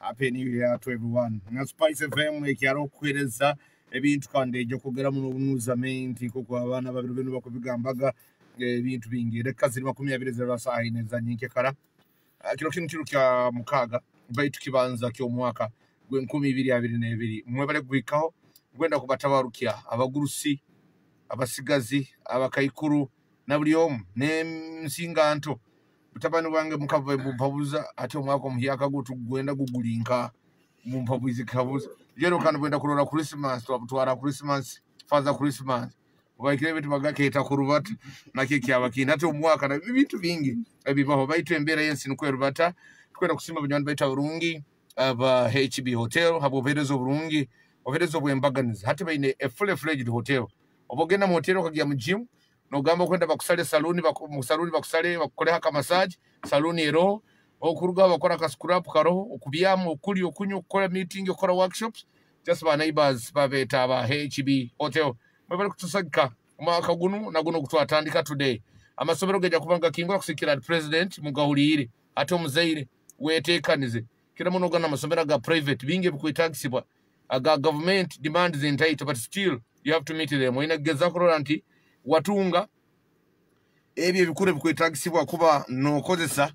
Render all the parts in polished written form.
Happy New Year to everyone. Na Spice FM ekyaro kwereza ebintu kandi ejo kugera mu nuzamenti kuko abana babiri bino bakubigambaga ebintu bingi reka ziri 20 za ineza nyinke kara kino kintu kya mukaga baitu kibanza kyo mwaka gwe 2022 mwe bale gwikaho gwenda kubatabarukia abagurusi abasigazi abakayikuru na buli omu ne nsinganto utabani wange mukava mumpabuza ate omwaka omuyaka gwenda gugulinka mumpabuzi kabuza jero kandi gwenda kurora Christmas twara Christmas father Christmas ubakire bitu bagaketa kurubata nakiki abakina ate omwaka na bitu bingi ebibaho baitu embera yensi nukwerubata twenda kusimba binywana baita burungi aba HB hotel habo verezo burungi overezo bwembaganiza hati baine a fully fledged hotel obogenda mu hotel okagiya mu gym no gamba kwenda bakusale saluni bakusale bakoleha ka massage saluni ero okuruga bakora ka scrap karo okubyamu okuli okunyu okora meeting okora workshops just ba neighbors babeta aba HB hotel mabali kutusaka umwaka guno naguno kutwatandika today amasomero geja kubanga kingwa kusikira president mugahulire ate omuzaire wetekanize kira muno gana amasomero ga private binge bikuitagisibwa aga government demands entitled but still you have to meet them ina geza ko anti watunga ebyo bikure bikwetagisibwa kuba no kozesa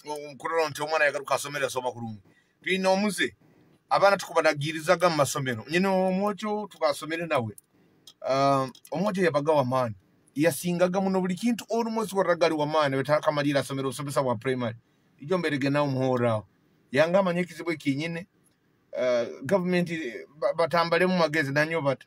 omukorero nti omwana yagaruka asomera soma kurungi twino omuze abana tukubadagirizaga mu masomero nyine omwocho tukasomere nawe omwocho yabagawa man yasingaga muno buli kintu almost waragali wa man wetaka malira asomero osomesa wa primary ijo mberege na umuhora yanga amanyekizibwe kinyine government batambale mu magezi nanyo bata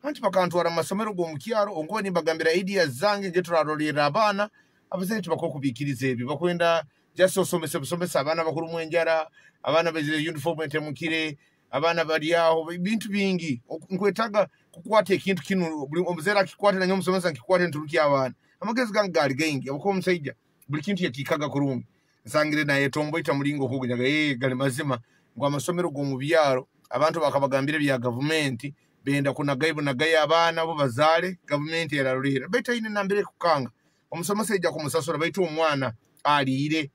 anti bakantwara amasomero go mukyaro onkuba nimbagambira ideas zange nje turarolera abana abazeni tubakokubikiriza ebyo bakwenda just osomesa abana bakuru mwenjara abana bezire uniform entemukire abana bali aho bintu bingi nkwetaga kukwata ekintu kinu omuzera kikwata nanyo musomesa kikwata nturuki abana amagezi gangali gengi abako musajja buli kintu yakikaga kurungi nsangire naye tombo itamulingo okugunyaga gali mazima ngo amasomero go mu byaro abantu bakabagambira bya government benda kuna gaibu na gaya abana bo bazale government yararurira beta ine nambere kukanga omusomesa ejja kumusasura baitu omwana alire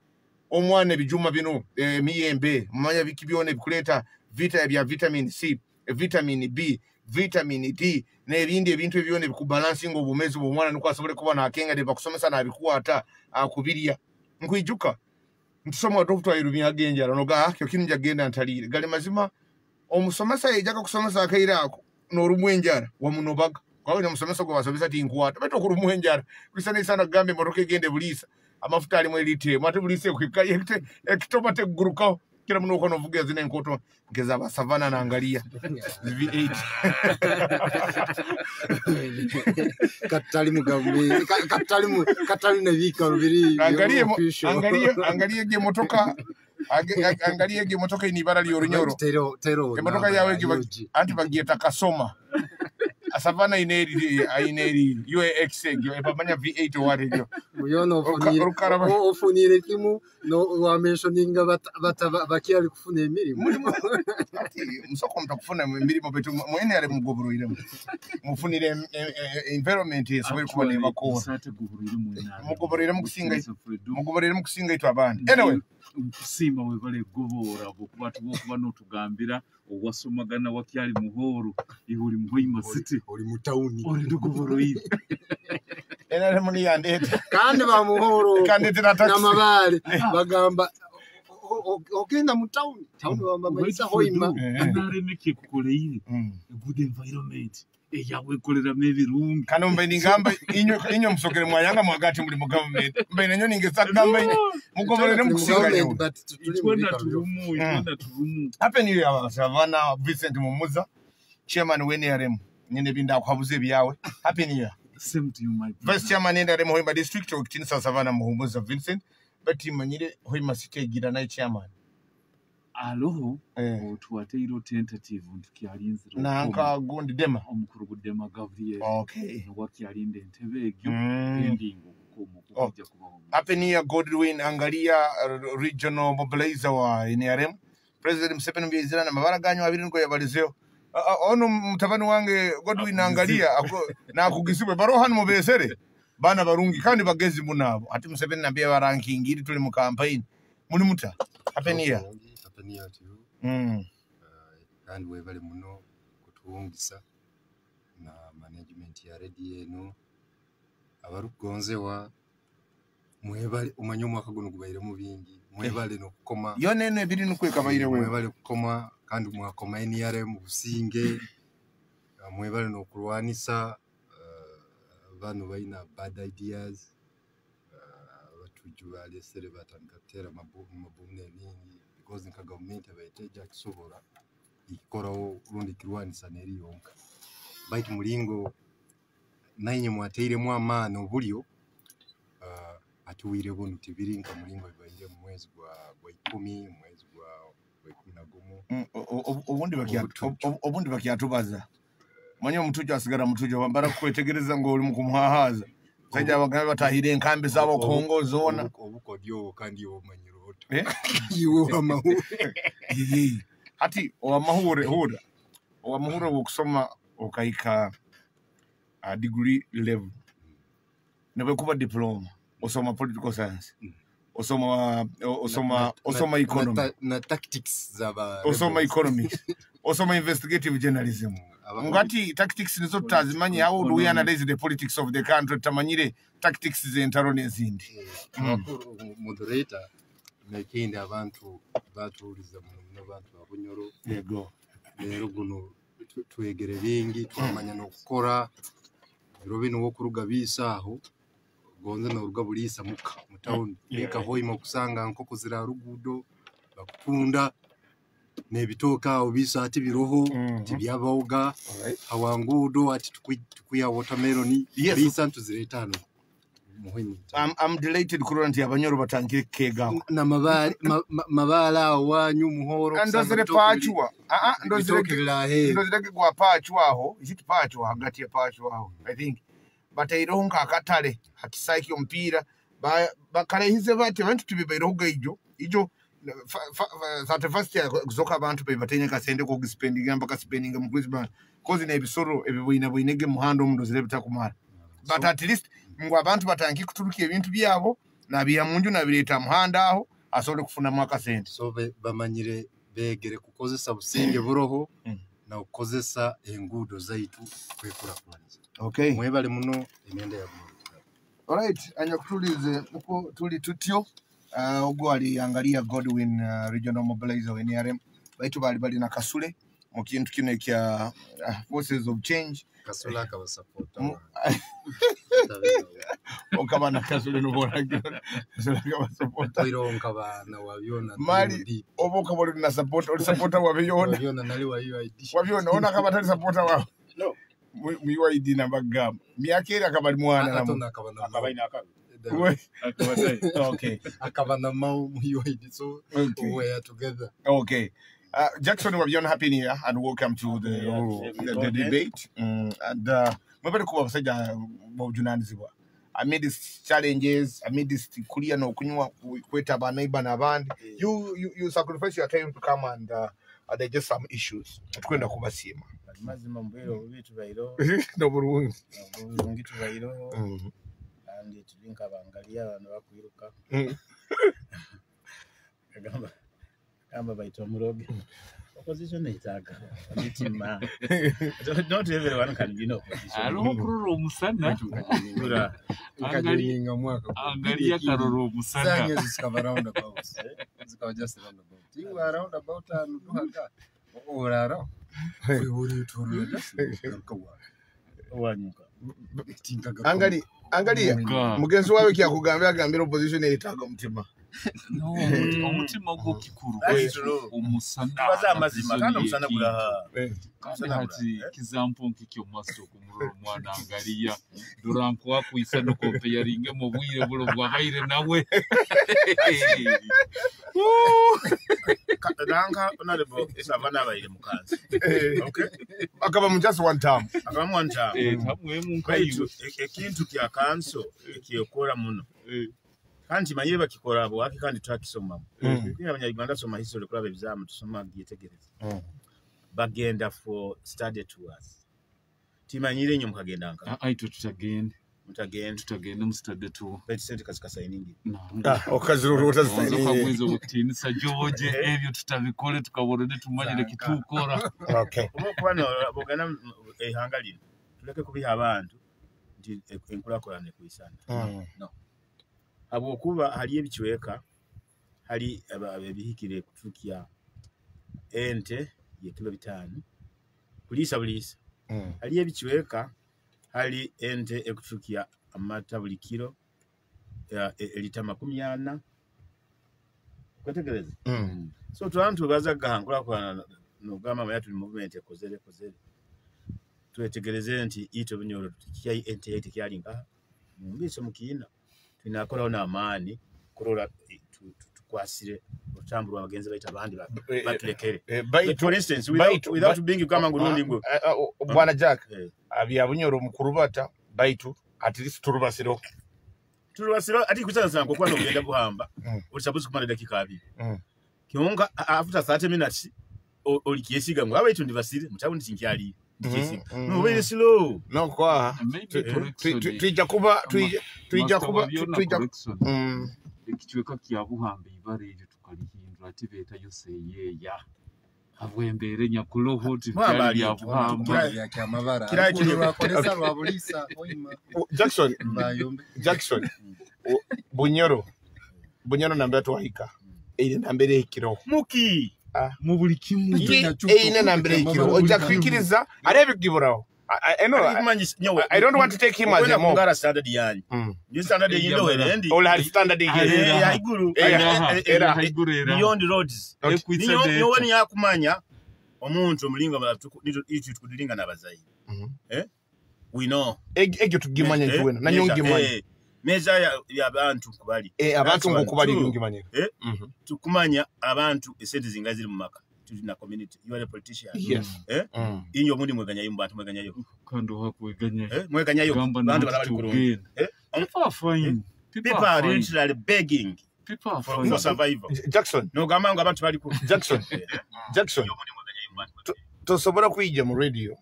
omwana bijuma bino miyembe mumanya bikibyone bikuleta vita bya vitamin C vitamin B vitamin D nebindi ebintu ebyone bikubalancing obumezi bw'omwana nuko asobole kuba na akenga de bakusomesa na bikuata akubirya nkwijuka ntusoma doktor ayirumya agenjara noga kyo kinja genda ntalire gali mazima omusomesa ejaka kusomesa akaira ako norumwenjara wa munobaga kwa hiyo musomesa kwa basomesa tinkwata beto kurumwenjara kwisana sana gambe moroke gende bulisa amafuta ali mwelite mate bulise kwikaye ekitobate guruka kila muno kono vuga zine nkoto ngeza ba savana na angalia V8 katali mugambe katali na vika rubiri angalia ge motoka angalia ge motoka inibara li orunyoro ge motoka yawe ge anti bagieta kasoma asavana ineri UAX ge bamanya V8 wari jo muyono ofunire kimu no wa mentioninga bakiali kufuna emirimo musoko mtakufuna emirimo betu mwene ale mugoborire mufunire environment yeso kuba ne makora mugoborire mukusinga itu abandi anyway simba webale gobora kuba notugambira owasomagana wakyali muhoro ihuri muhoima city oli mutauni oli ndugoboro ibi enale muni yandete kandi ba muhoro kandi taxi na mabale bagamba ogenda mutauni tauni bamba maisa hoima naremeke kukole ibi good environment yawe kolera mebirungi kana mbe ningamba inyo musokere mwayanga mwagati muri mu government mbe nanyo ningesagamba inyo mugoborere mukusinga yo twenda turumu happen you Savana Vincent Mumuza chairman w'NRM nyine binda kwabuze byawe happen you same to you my vice chairman NRM Hoima district okitinisa Savana Mumuza Vincent but imanyire Hoima city gira na chairman aloho tuwateiro tentative ntukialinzira nanka gundi dema omukuru gudema Gabriel okay wakialinde ntebegyo ending okukujja kubaho Apenia Godwin angalia regional mobilizer wa NRM president Museveni mbizira na mabaraganywa abiri ngo yabalizeo ono mutabani wange Godwin angalia na kugisibwe barohan mubesere bana barungi kandi bagezi munabo ati Museveni nambye baranking iri tuli mu campaign Muli muta. Happy New Year. Happy New Year to you. Kandi webale muno kutuwungisa na management ya ready eno abarugonzewa mwebale umanyo mwaka guno gubaire mu bingi mwebale nokukoma yo nene biri nukweka bayire wewe mwebale kukoma kandi mwakoma NRM mu businge mwebale nokulwanisa bano baina bad ideas batujula lesere batandikatera mabumne ningi because nka government abaiteja kisobora ikikorawo rundi kirwanisa neri yonka baiti mulingo nainye mwateire mu amana obulyo atuwire bunu tibiri nka mulingo bibaire mu mwezi gwa 10 mwezi gwa 11 obundi bakyatubaza manye omutujo asigara mutujo bambara kwetegereza ngo oli mukumuhahaza sajja abagaba batahire enkambi zabo kongo zona obukodyo kandi omanyiro iwe amahure hati owamahure hura owamahure okusoma okaika degree level nebe kuba diploma osoma political science osoma economy na tactics zaba osoma economics osoma investigative journalism ngati tactics nizo tutazimanye how do we analyze the politics of the country tamanyire tactics zentaro nezindi moderator nakindi abantu batuliza mu bantu abunyoro yego rero guno twegere bingi twamanya no gukora biro bino wo kuruga bisaho gonze no ruga bulisa muka mu town eka hoimo kusanga nko kuzira rugudo bakunda nebitoka obisa ati biroho tibyaboga awangudo ati tukuya watermelon bisa ntuzireta muhimu. I'm delighted kurunti abanyoro batangire kega na mabala wanyu muhoro ndozire pachwa ndozire kwa pachwa aho ishiti pachwa hagati ya pachwa aho I think bataironka akatale hatisaiki ompira bakarehize bati abantu tubibairoga ijo 31st ya kuzoka abantu bebatenya kasende ko spending amba spending mu Christmas kozi na ebisoro ebiboinege muhando ndozire bitakumara but at least ngo abantu batangi kuturukiye ibintu byabo nabiya munju nabireta muhanda aho asole kufuna mwaka sente so bamanyire begere kukozesa businge buroho na ukozesa engudo zaitu kwekura kwanza okay mwebale muno emenda ya buno alright anya kutulize uko tuli tutyo ogwali angalia Godwin regional mobilizer NRM baitu bali na kasule mu kintu kino kya forces of change kasula ka support okabana kasule no boragiro kasula ka support ironka bana wabiona mali oboka boli na support oli supporter wabiona nali wa UID wabiona ona kama tali supporter wao no mu UID na bagam miakera kabali mwana na kabana akabaina akabi okay akabana mau mu UID so we are together okay. Jackson, we're happy New Year and welcome to the debate. And we're going to say amid these challenges, amid this kulia no kunywa kweta ba neighbor na band, you sacrifice your time to come and digest some issues. Tukwenda kubasima. mazima mbero bitu bairo no burungi ngitu bairo and tulinka bangalia abantu bakwiruka kamba baito muroge opposition itaka mitima not everyone can be no opposition alo kuroro musana dura angalia mwaka angalia karoro musana zanya zikava round about zikava just round about you are round about and duhaga orara uri turu kwa wanyuka angalia mugenzi wawe kyakugambira agambira opposition itaka mutima no umutima gwo kikuru umusana baza amazima kandi umusana guraha hati kizampo nkikyo maso kumuro mwana angalia duranko wakwisa no comparing mu bwire bulo bwa haire nawe katanka onalebo savana baire mukazi okay akaba mu just one time tamwe mu nkayo ekintu kya kanso ekiyokora muno kandi manyire bakikora abo waki kandi twakisoma kugira abanyarwanda soma history kuri abebizamu tusoma gyetegereza bagenda for study tours timanyire nyo mukagenda nka aito tutagende tutagenda mu stade tu Betty kasikasayiningi okazirura Ozo kwagwiza okutinisa George ebyo tutabikole tukabona ne tumanyire kitukora okay kubano bogana ehanga lino tuleke kubiha abantu nti enkulakulane kuisana no abokuba hali ebichweka hali ebihikire kutukia ente ye kilo 5 bulisa hali ebichweka hali ente ekutukia amata buli kilo lita 40 kwategereza so tuantu baza gahankula kwa nogama mayatu movement ekozere twetegereze nti ito binyoro kiyi ente yete kyalinga mbiso mukina tunakola na amani kurola tukwasire otambulwa abagenzi baita bandi batulekere for instance without being kama ngurundi ngo bwana Jack abya bunyoro mukurubata baitu at least turubasiro ati kuchana kwa no ngenda buhamba ulisabuzi kumana dakika 2 kionga after 30 minutes olikiyesiga ngo abaitu ndivasire mutabundi kinkyali no very slow no kwa tuija kuba ekichweka kya buhamba ibare ejo tukalihindura ati beta yose yeya avwembere nyakuloho tivyali ya buhamba ya kyamabara kira kiri bakolesa babulisa oyima Jackson bunyoro namba twahika ile nambere ekiro muki mu buli kimu ine nambere ekiro oja kwikiriza arebe giburaho I don't want to take him as a mob. Ngara standard yani. You standard yindo werendi. All had standard ya iguru. Era haiguru beyond roads. Niyo wani yakumanya omuntu omulinga balatu ichi tukudilinga nabazayi. We know. Egyo tugimanya nkiwena nanyongimanya. Meza ya abantu kubali. Abantu ngokubali ngimanya. Tukumanya abantu esente zingaziri mu maka. Na community you are a politician yes inyo mundi mweganya yimba atu mweganya yo kando hakueganya mweganya yo bantu balabali kurungi people are literally begging for survival Jackson no gamango abantu bali ku Jackson tosobora kwijja mu radio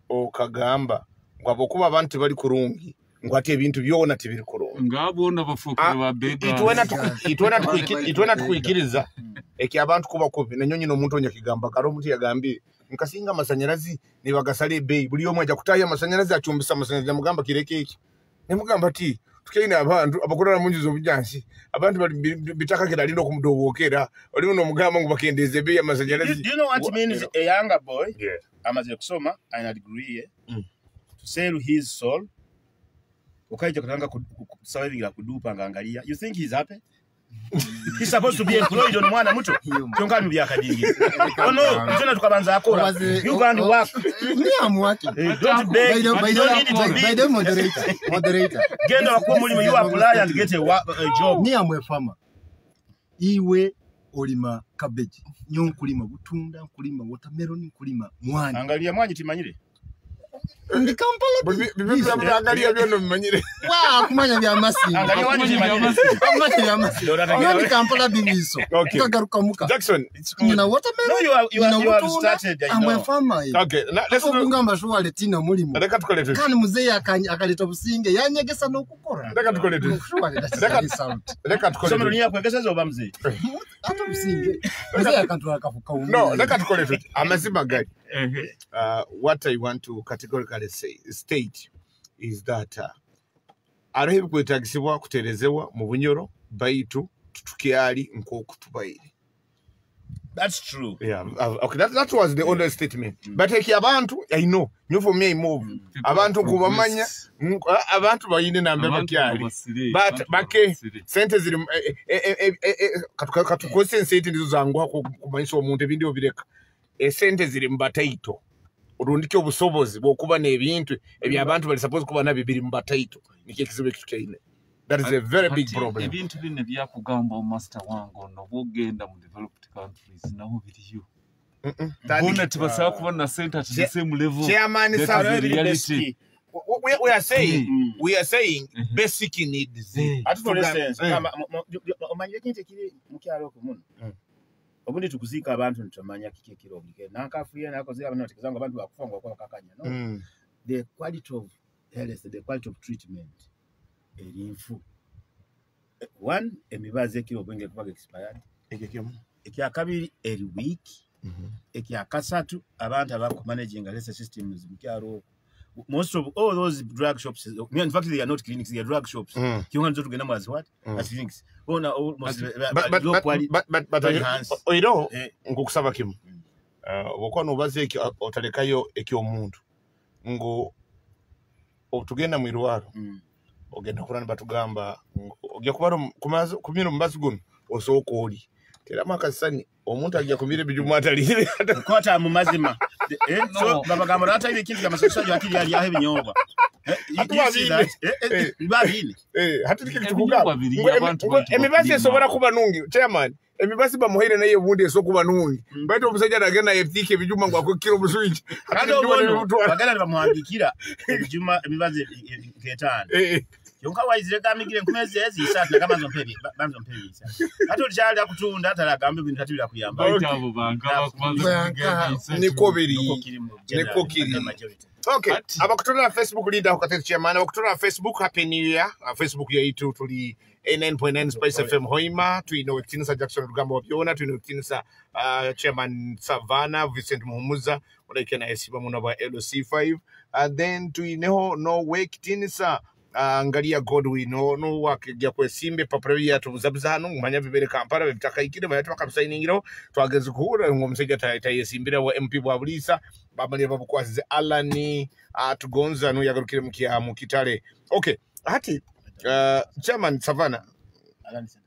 okagamba ngwabokuba abantu bali kurungi ngwate ebintu byona tibiri kurungi ngabona bafukira babega itwena tukuyikiriza eki abantu kuba kubi nanyonyi no muntu onya kigamba karo muti yagambi nkasinga amasanyarazi ne bagasale bay buli omwe aja kutaya amasanyarazi achumbisa amasanyarazi mugamba kireke iki ne mugamba ti tukeina abantu abakorera munjizo bujansi abantu bali bitaka kidalindo kumudobokera oli no mugamba ngo bakendeze bay amasanyarazi. Do you know what it means a younger boy amaze kusoma ana degree to sell his soul ukaje kutanga kusawingira kudupa ngaangalia you think he's happy? He's supposed to be employed on mwana muto kyongani byakadingi oh no tena tukabanza akora you go and work ni amwaki don't beg by the moderator genda wako mulimo you apply and get a job ni amwe farmer iwe olima cabbage nyo kulima butunda kulima watermelon kulima mwani angalia mwanyi timanyire ndi Kampala bibi angalia byono mmanyire kumanya bya masi angalia wani timanyire kumanya bya masi ndi Kampala bibiso kagaruka muka Jackson na watermelon no you have started I know amwe farmer okay let's kugamba shwale tina mulimo reka tukolete kandi muzeyi akaleta businge yanyegesa no kukora reka tukolete reka tukolete somero ni yakwegesa zo bamze ata businge muzeyi akantu akafuka no reka tukolete amazima gari what I want to categorically state is that arahibu kwetagisibwa kuterezewa mu bunyoro baitu tutukiali nkokutubaire. That's true. Yeah, okay, that was the only statement. But eki abantu I know nyo for me move abantu kubamanya abantu bayine nambe bakyali but bake sente ziri katukose sente ndizo zangwa kumanyisa omuntu ebindi obireka sente ziri mbataito urundike obusobozi bwokuba nebintu ebya abantu bali suppose kuba nabibiri mbataito nike kizibe kitukaine. That is a very big problem. Ebintu bine byakugamba master wango no bogenda mu developed countries naho biriyo. Bona tibasaba kubona center at the same level. Chairman is reality. We are saying basic needs. At for instance, omanye kintu kiri mukyalo ko muno. Obundi tukuzika abantu ntumanya kike kiro bike. Nankafuye nakoze abantu batikizanga abantu bakufanga kwa kakanya no. The quality of health, the quality of treatment. Erinfu. One, emibazi ekiro bwenge kubaga expired. Ekya kabiri eri week. Ekya kasatu abantu abakumanaging health systems mukyalo. Most of all those drug shops, in fact, they are not clinics, they are drug shops. You want to get them as what? As clinics. Oh, no, almost low quality. But you know, ngukusaba kimu. Wokono baze otalekayo ekyomuntu. Ngo otugenda mu irwaro. Ogenda kurana batugamba ogya kubaro kumiro mbazi guno osoko oli. Tera makasani omuntu ajja kumire bijumu atalire kwata mu mazima so babagamba rata ile kintu kama sasa akili yali yahe binyobwa babini hatiki kitukuga emibazi esobora kuba nungi chairman emibazi bamuhere naye bunde esokuba nungi baito omusajja nagenda yefike bijuma ngwa kukiro buswingi bagala bamuhangikira ebijuma emibazi ketana yonka wayizire kamigire nkumeze ezisatu kama zompebi banzo mpebi ato lyali akutunda atalagambe bintu tatibira kuyamba Baitabo banka bakumanza nikobiri okay abakutola Facebook leader ukatete chairman abakutola Facebook happy new year Facebook yaitu tuli 9.9 Spice FM Hoima tuino wetinisa Jackson Rugamba wapiona tuino wetinisa chairman Savannah Vincent Muhumuza unaikena esiba munaba LC5 and then tuineho no wetinisa Angalia Godwin no wakijja kwesimbe papravi ya tubuzabuza hano ngumanya bibere Kampala bibitaka ikide bayatu bakamusayiningiro twageze kuhura ngomusajja tayesimbira wa MP bwa Bulisa bamali babukwasize Alani tugonza no yagarukire mu Kitale okay hati chairman Savannah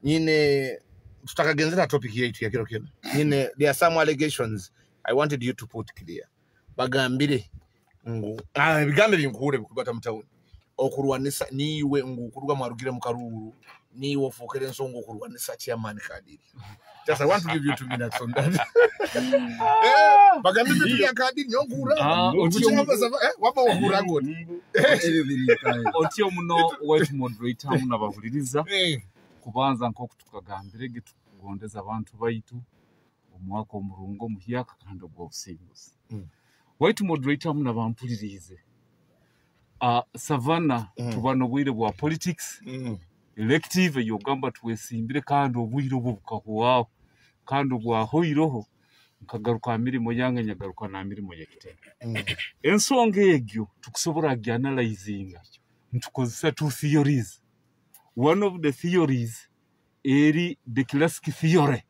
nyine tutakagenzera topic yetu ya kiro nyine there are some allegations I wanted you to put clear bagambire ngo bigambe binkure bikubata mutawuni okurwanisa niwe ngukurwa marugire mu karuru niwe ofokere nsongo okurwanisa chairman Kadiri just I want to give you 2 minutes on that bagambe biya Kadiri nyongura wapa okura ngoni otyo muno white moderator muna bahuliriza kubanza nko kutukagambire getugondeza abantu baitu omwaka omurungo muhyaka kandi obwobusimbuzi white moderator muna bampulirize Savannah tubano bwire bwa politics elective yogamba twesimbire kandi obwire obubukaho kandi bwa hoiroho nkagaruka mirimo yange nyagaruka na mirimo yakite ensonga egyo tukusobora analyzing ntukozesa 2 theories. One of the theories eri the classic theory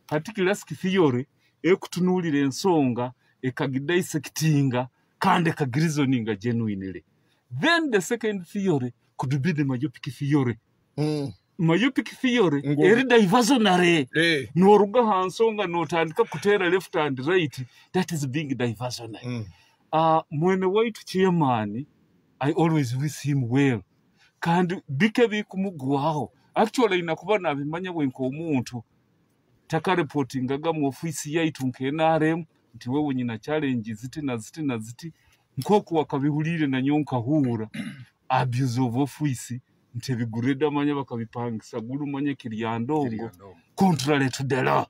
hati classic theory ekutunulira ensonga ekagidissectinga kandi ekagreasoninga genuinely. Then the second theory could be the myopic theory. Myopic theory eri diversionary. Noruga hansonga notandika kutera left and right, that is being diversionary. Mwene waitu chairman, I always wish him well. Kandi bikebi kumugwaho. Actually inakubana abimanya wenko omuntu taka reporting aga mu office yaitu nkenarem nti wewe nyina challenge ziti na ziti nkoku wakabihulire na nyonka hura abuse of office nti bigureda manya bakabipangisa guru manya kiryandongo contrary to the law.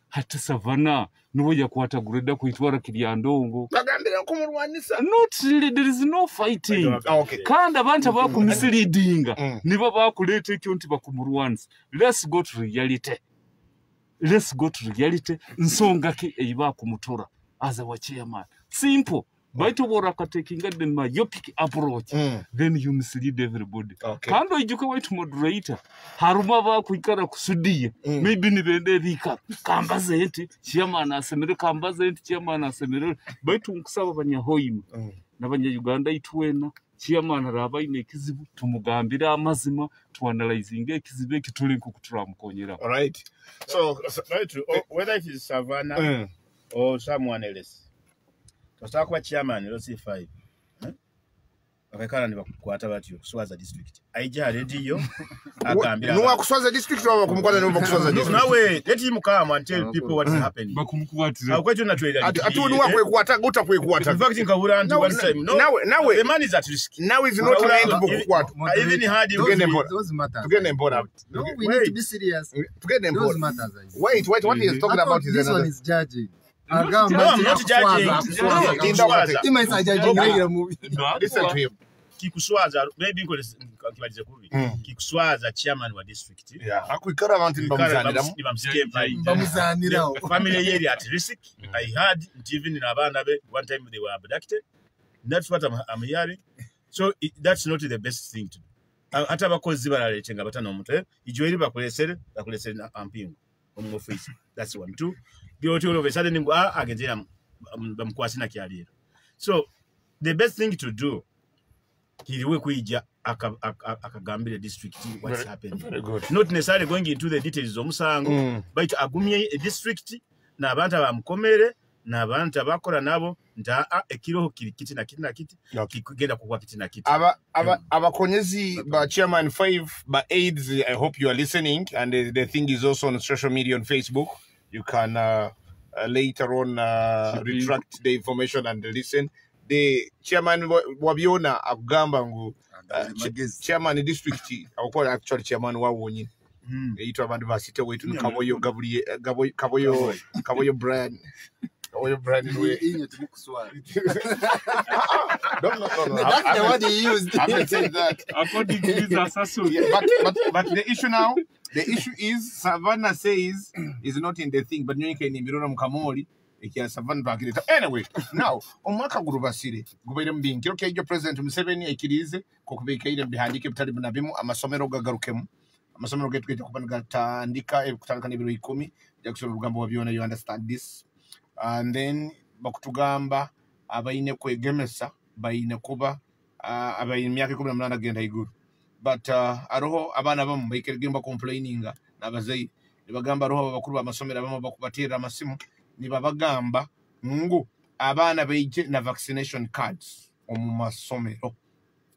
Hati Savannah nuwe yakwata gureda kuitwara kiryandongo bagambira kumurwanisa. Not really, there is no fighting. Okay. Kanda abantu bakumisleadinga nibo bakuleta ekyo nti bakumurwanisa. Let's go to reality. Let's go to reality. Nsonga ke eyiba kumutora as our chairman. Simple. Baito boraka taking the myopic approach. Then you mislead everybody. Okay. Kando ijuka white moderator. Haruma ba kuikara kusudia. Maybe nibende rika. Kambaze enti. Chairman asemere kambaze enti. Chairman asemere. Baito nkusaba banyahoimu. Nabanya Uganda ituena. Chairman araba ine kizibu. Tumugambira amazima. Tuanalyzing ekizibu kituli kukutura mkonyera. Alright. So whether it is Savannah or someone else. Tosaka kwa chairman LC5. Bakakala ni bakwata batyo kuswaza district. Aija radio akambira. Nuwa kuswaza district wa kumkwata ni kuswaza district. Nawe let him come and tell people what is happening. Bakumkwatira. Akwetu na trade. Atu nuwa kwekwata guta kwekwata. In fact nkabura anti one time. No. Nawe the man is at risk. now is not time to kukwata. I even heard him Those matters. To get them board out. No, we need to be serious. To get them Those board. matters. Wait, what he is talking about is this another. one is judging. I'm not judging. Listen to him. He might judging the movie. Listen to him. kikuswaza maybe nkibalize kubi kikuswaza chairman wa district akwikara abantu bamuzanira family area at risk. I heard even in abana be one time they were abducted. That's what I'm hearing. So that's not the best thing to do. Hata bakozi baralechenga batano omuntu ijoyiri bakolesere na ampingo omu office. That's one. Two, the all of a sudden ngo agenzera bamkwasi na kyalira. So the best thing to do kiriwe kuija akagambira district what's happening. Very good. Not necessarily going into the details omusango, but agumye a district na abantu bamukomere na abantu abakora nabo nta ekiroho kiti na kiti kigenda kuwa kiti na kiti. Abakonyezi ba chairman 5 ba aids, I hope you are listening, and the thing is also on social media on Facebook. You can later on retract the information and listen. The chairman wabiona akugamba ngu chairman district akola actually chairman wa wonyi eito abantu basite wetu Kaboyo Kaboyo Brian we inyo tumukuswala. No. That's the word he used. I'm not saying that. According to this assassin. But the issue is Savannah says is not in the thing, but you can imirona mukamoli ikia Savannah bakireta. Anyway, now omwaka gurubasire gubaire mbingi okay your president Museveni ikirize kokubeka ile bihandike bitali binabimu amasomero gagarukemu amasomero getu gete kubanga tandika kutandika n'ibiro 10 jakusoma rugambo wabiona, you understand this. And then bakutugamba abayine kwegemesa bayine kuba abayine myaka 18 agenda iguru, but aroho abana bamu bayikergemba complaininga nabazayi nibagamba aroho abakuru amasomero abamu bakubatira amasimu nibabagamba ngu abana beije na vaccination cards omu masomero.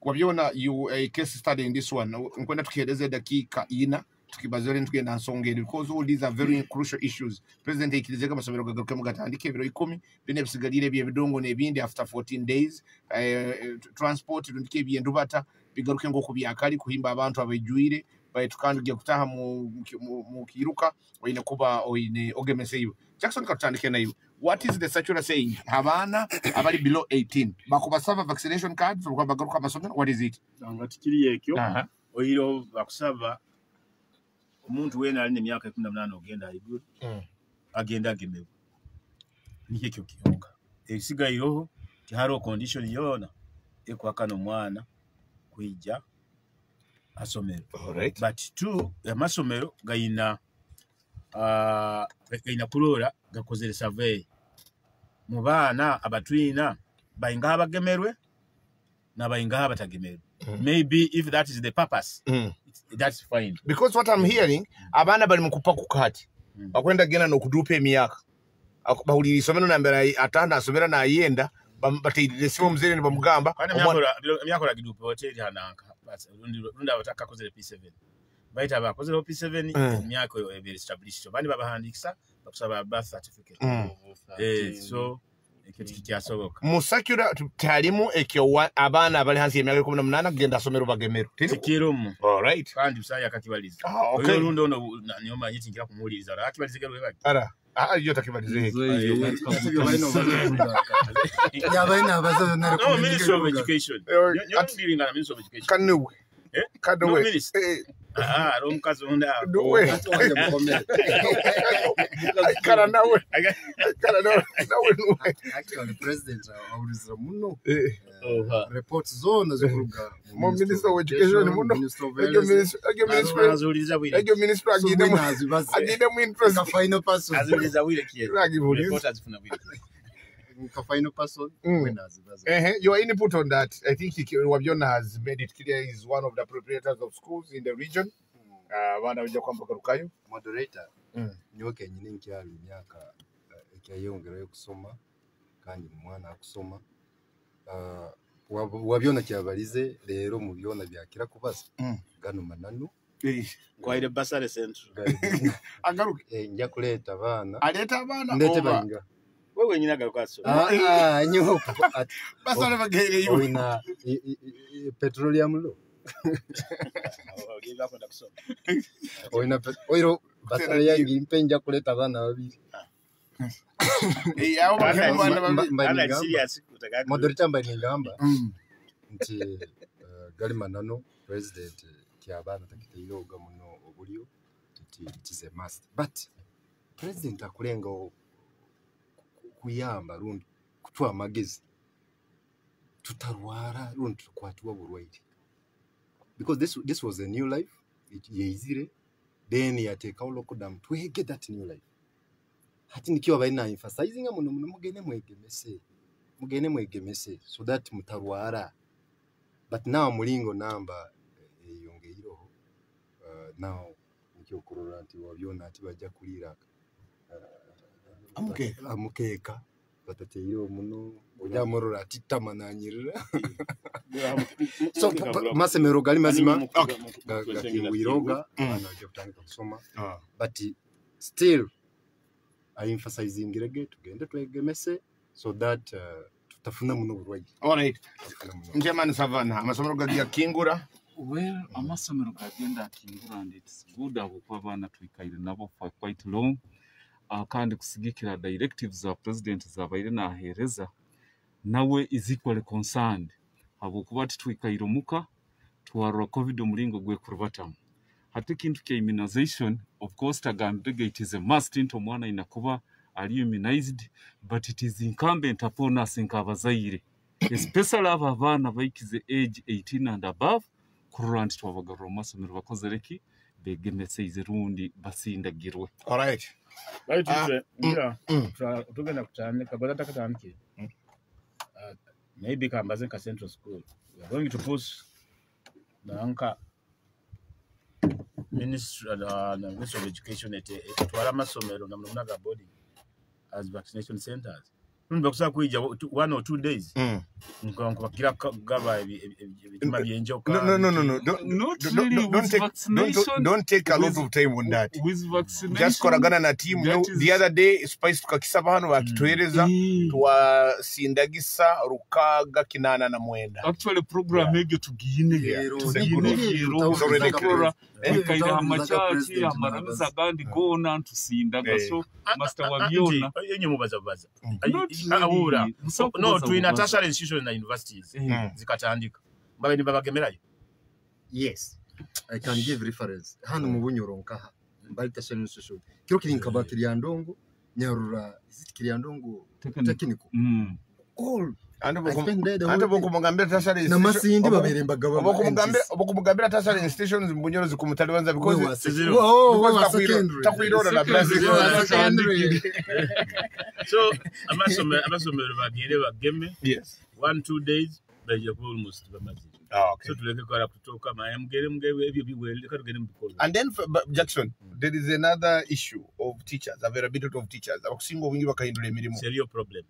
Wabiona you a case study in this one nkwenda tukieleze dakika ina tukibazore ntugenda nsongeri because all these are very crucial issues. President ikilizeka masomero gagaruke mugatandike ebiro 10 bine bisigalire bye bidongo nebindi after 14 days transport ndike bye ndubata bigaruke ngo kubyakali kuhimba abantu abajuire bayitukandije kutaha mu kiruka oyine kuba oyine ogemeseyo. Jackson katandike nayo, what is the circular saying? Havana abali below 18 bakubasaba vaccination cards kwa bagaruka masomero, what is it? Angatikiriye ekyo oyiro bakusaba omuntu wena ali nemyaka 18 ogenda ayiguru agenda agemewe nike kyo kiyonga esigayiroho kiharo condition yona ekwakano mwana kuija asomero. Alright. But two amasomero gayina kulora gakozere survey mu bana abatwina bayinga abagemerwe na bayinga abatagemerwe. Maybe if that is the purpose, that's fine. Because what I'm hearing, abana bali mukupa kukati bakwenda gena nokudupa emyaka bahulira isomero nambera atanda asomera na ayenda batayidire simo mzere ni bamugamba emyaka la gidupa hotel hananka runda bataka kozere P7 baita bakozere P7 emyaka ebe established bandi babahandikisa bakusaba birth certificate. So ekitikiasoboka musakura talimu ekyo abana bali hansi emyaka 18 genda asomero bagemero tikirumu. Alright, kandi usaya akakibaliza okay. Oyo rundo ono nyoma yitingira kumuliriza akibaliza gero baki ara yo takibalize Yabaina abazo na no Ministry of Education dealing na Ministry of Education kanu kadwe romukazi onda kana nawe actually president awuliza muno report zone zikuruga mo Minister of Education muno egyo minister agide mu interest ka final person azuliza wile kiyo report azifuna wile ka final person when azibaza your input on that. I think Wabiona has made it clear he's one of the proprietors of schools in the region. Bana bijja kwamba garukayo moderator nyoke nyine nkyali myaka ekyayongera yo kusoma kandi mwana akusoma wabiona kyabalize lero mu byona byakira kubaza gano mananu kwa ile basale central agaruke njya kuleta abana aleta abana ndete bayinga wewe nyina garukaso nyoko basale bagere yo ina petroleum lo oina oiro basale yangi mpenja kuleta abana babiri ana serious moderator mbani ngamba nti gali manano president kyabana takiteire oga muno obulio it is a must but president akulenga kuyamba rundi kutwa magezi tutarwara rundi tukwatwa burwaire because this was a new life yezire then yateka lockdown twege that new life hati nikiwa baina emphasizing muno mugene mwegemese so that mutarwara but now mulingo namba yongeiro now nikyo kurora ati wabyona ati bajja kulira amukeka batateyo muno ojja morora ati tamananyirira so masemero gali mazima gakinguiroga anajja kutandika kusoma but still I emphasizing rege tugende twegemese so that tutafuna muno burwayi. All right. Njemani Savannah amasomero gagia kingura. Well, amasomero gagenda kingura and it's good abukwa abana twikaire nabo for quite long. Kandi kusigikira directives za president zabaire nahereza nawe is equally concerned abukuba twikaire muka twarwa covid mulingo gwe kurubatamu. Hati kintu kya immunization of course tagambege it is a must into mwana inakuba ali immunized but it is incumbent upon us nkabazaire especially abana baikize age 18 and above kurant twabagarura masomero bakozereki begemetse izirundi basindagirwe. All right. Right tugenda kutandika goda takatandike maybe kambaze ka central school we are going to push nanka Ministry of Education etwala masomero na munaga body as vaccination centers. Nbakusa kuija 1 or 2 days. Nko kila gaba ebitima byenjoka. No. Don't take a lot of time on that. With vaccination. Just koragana na team. The other day Spice tukakisaba hano bakitwereza twasindagisa rukaga kinana na mwenda. Actually program ege tugine kaida amachachi amaramiza gandi gona tusindaga so master wabiona yenye mubaza ahura no to in a tertiary institution na universities zikatandika mbabe ni babagemerayo. Yes, I can give reference hano mu bunyoronka mbali tertiary institution kiro kirinka bakiriyandongo nyarura is kiriyandongo technical all ande bokumugambira tertiary na masindi baberembaga bokumugambira tertiary institutions mbunyoro zikumutalibanza because takwirora na secondary so amasomero bagire bageme. Yes, 1-2 days baje ko almost bamazi. Okay. So tuleke kwa kutoka mugere ebyo biwele katugende mbikolo. And then Jackson, there is another issue of teachers, availability of teachers. Abakusingo wingi bakahindura emirimo. Serious problem.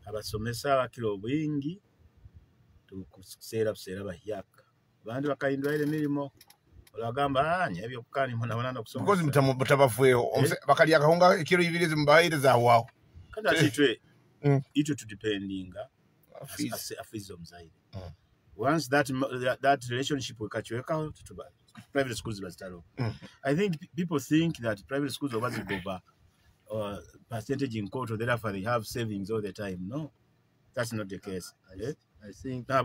Abasomesa bakiro bwingi tukusera bahyaka bandi bakahindura ile mirimo olagamba anya ebyo kukani mwana wananda kusoma because mutabafueho bakali akahunga kiro ibirizi mbahereza wao kada chitwe ito to dependinga afizo mzaidi. Once that relationship wekachweka to private schools bazitaro. I think people think that private schools are over percentage in quote, or therefore they have savings all the time. No, that's not the case. I think now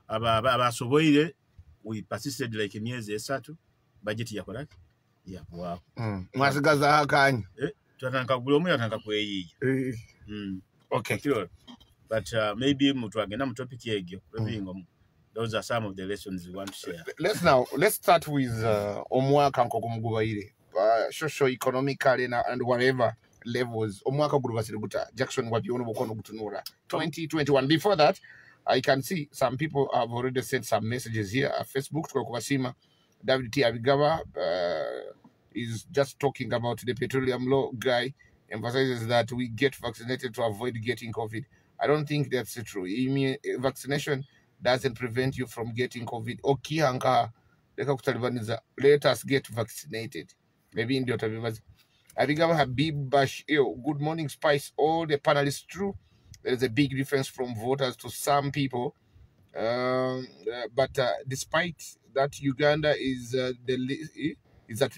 abasoboire we persisted like emyezi esatu budget yakola wow mwasigaza akanya tutanka gulomu yatanka kweyiya okay but maybe mutu agenda mu topic yegyo those are some of the lessons we want to share. Let's start with omwaka nkokumugubaire social economically and whatever levels omwaka gurubasire guta Jackson wabyono bokono gutunura 2021. Before that I can see some people have already sent some messages here at Facebook. Tukakubasima David T. Abigaba is just talking about the petroleum law guy, emphasizes that we get vaccinated to avoid getting COVID. I don't think that's true. Vaccination doesn't prevent you from getting COVID. Let us get vaccinated. Maybe in the other Abigaba Habib Bash. Good morning, Spice. All the panelists true. There's a big difference from voters to some people. But despite that, Uganda is at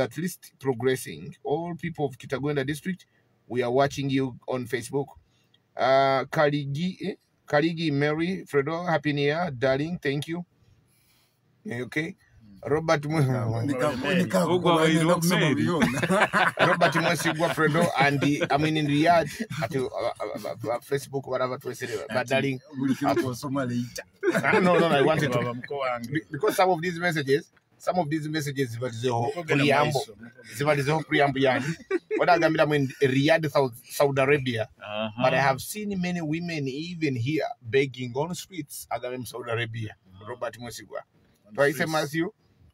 least progressing. All people of Kitagwenda district, we are watching you on Facebook. Kaligi Mary Fredo, happy new year, darling. Thank you. Okay. Robert Robert Mwesigwa Fredo and I mean in Riyadh at Facebook whatever to say but darling no I wanted to because some of these messages zibalizeho preamble yani wadagambira mu Riyadh Saudi Arabia but I have seen many women even here begging on streets agamem Saudi Arabia. Robert Mwesigwa twice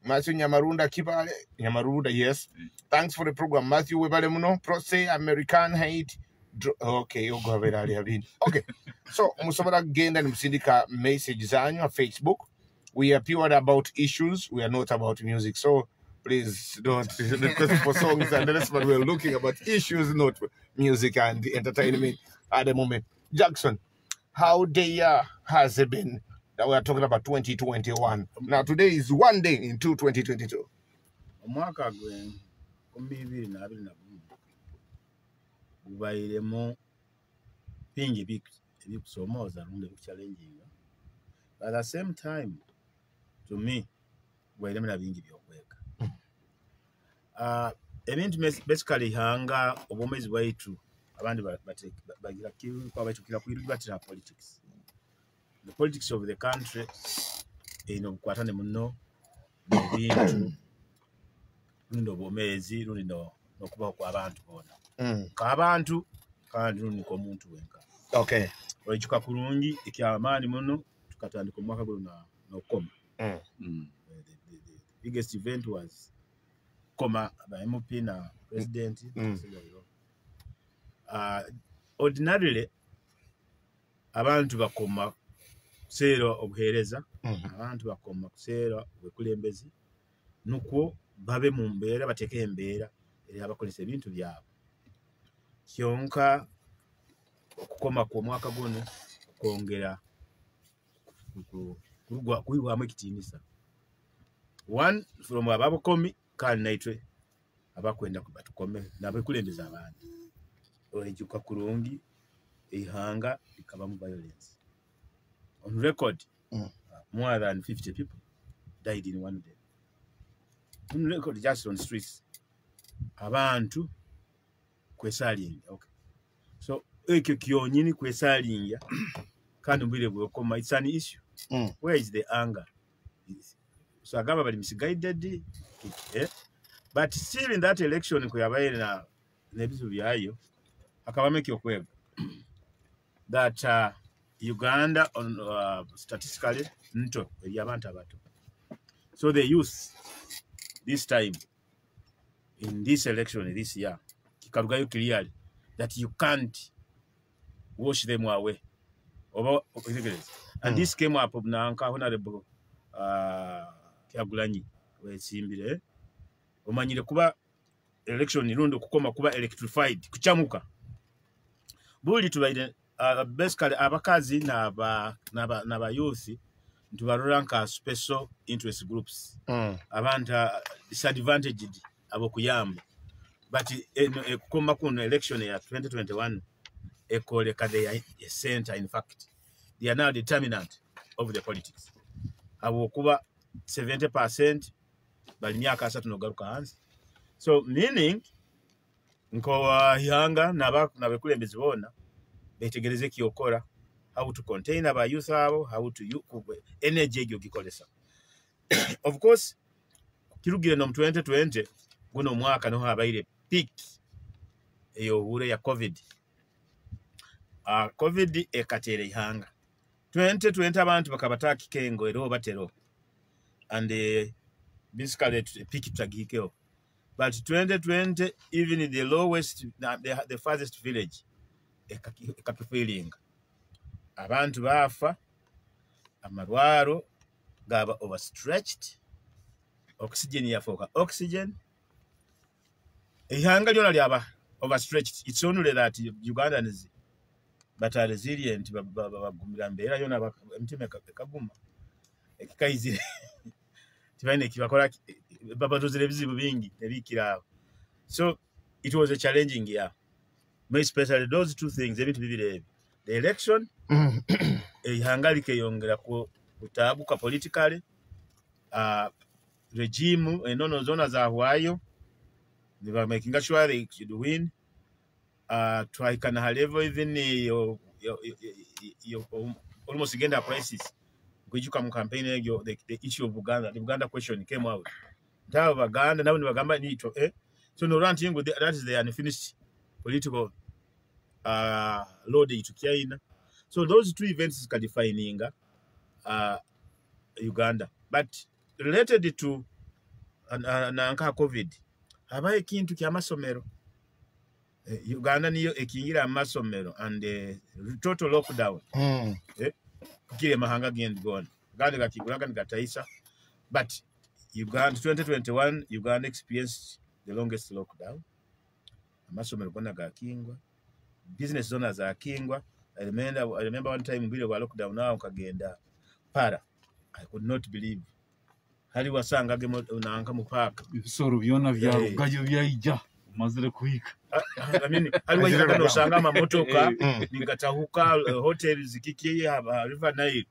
Matthew Nyamarunda Kibale Nyamarunda, yes. Thanks for the program. Matthew Webale Muno, Prose, American Hate. Okay, okay. So Musamara gained and Musindika messages on your Facebook. We appeared about issues, we are not about music. So please don't request for songs and the rest, but we're looking about issues, not music and entertainment at the moment. Jackson, how the year has it been? That we are talking about 2021. Now today is one day into 2022. Omwaka gwe 2022 gubairemo bingi ebikusomoza lunde challenging. But at the same time, to me, gubairemo na bingi byokweka. Ebintu basically hanga obomezi bwaitu abandi bagira kiru kwa batukira kuyirubatira politics. The politics of the country, kwatane muno bintu lundo bomezi lundo nokuba kwa abantu bona ka bantu kandi lundo ko muntu wenka. Okay, oichuka kurungi ikyamani muno tukatandika omwaka guno no koma. The biggest event was koma by MP na president. Ordinarily abantu bakoma kusera obuhereza, abantu bakoma kusera obwekulembezi nuko babe mu mbeera bateke embeera eri abakolesa ebintu byabo. Kyonka okukoma kwa mwaka guno kwongera kuyiwamu ekitiinisa. One from ababukomi kandi naitwe abakwenda kubatukome nabekulembeza abandi. Orejuka kurungi ihanga likaba mu violence. On record, more than 50 people died in one day. On record, just on streets. Abantu kwesalinga. Okay. So, ekyo kyonyini kwesalinga kandi mbire bwekoma, it's an issue. Where is the anger? So, agaba bali misguided. But still in that election kuyabaire na nebizu byayo akabameki okwega that Uganda on statistically nto yabantu abato. So they use this time in this election this year kikarugayo clearly that you can't wash them away. And this came up na honorable Kyagulanyi wesimbire omanyire kuba election irundo kukoma kuba electrified kuchamuka buli tubaide basically abakazi naba youth ntubarora nka special interest groups abantu disadvantaged abokuyamba but kukoma kuno election ya 2021 ekoleka they center. In fact they are now determinant of the politics abokuba 70% bali myaka 3 nogaruka hansi. So meaning nko yanga nabekulembezi bona betegereze kiyokora how to contain our youth abo, how to energy egyo gikolesa. Of course kirugire no 2020 guno mwaka no habaire peak eyo ure ya covid ekatere ihanga 2020 abantu bakabataki kengo ero batero and basically peak tragikeo. But 2020 even in the lowest the farthest village feeling abantu bafa amarwaro gaba overstretched oxygen yafoka oxygen ihanga lyona lyaba overstretched. It's only that Ugandans but are resilient bagumira mbera yona mtime kaguma ekikaizire tibane kibakola babazozere bizibu bingi nebikira. So it was a challenging year, especially those two things ebintu bibire the election hangalike yongera kutabuka politically regime enono zona za hwayo they were making sure they should win try can level even almost again the crisis which come campaign the issue of Uganda, the Uganda question came out that Uganda now ni bagamba ni so no ranting with that is the unfinished political load itukia. So those two events are defining Uganda, but related to nanka COVID habaye kintu kya masomero Uganda niyo ekingira amasomero and total lockdown kile mahanga gend gone Uganda gakigulaga ngataisa, but Uganda 2021 Uganda experienced the longest lockdown. Amasomero gona gakingwa, business zona za kingwa. I remember one time mbile wa lockdown now kagenda para. I could not believe. Hali wasanga gemo unanka mupaka. Ibisoro byona byarugayo byayija mazire kuhika. I mean, hali wajika no sanga mamotoka ningatahuka hotels zikikiye River Nile.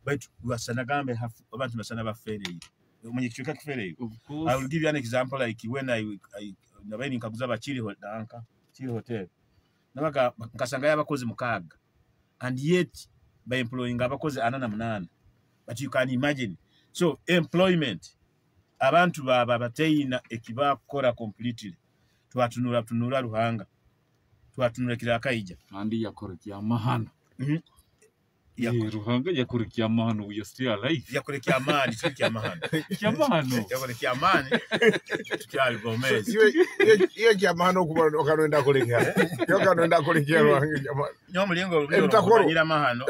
But wasanagambe abantu basana bafere. Umenye kichuka kifere. I will give you an example like when I nabaini nkaguza bachiri nanka Chiri hotel. Nabaga nkasanga yabakozi mukaga. And yet by employing abakozi 8 but you can imagine. So employment abantu babateyina ekiba kora completely twatunura ruhanga twatunura kirakaija andi yakorekia mahano ruhanga yakorekia mahano we are still alive yakorekia amani tukia mahano yakorekia amani tukia Gomez iyo kya mahano kuba okanoenda kolekia yokanoenda kolekia ruhanga jamani nyo mlingo urubanyira mahano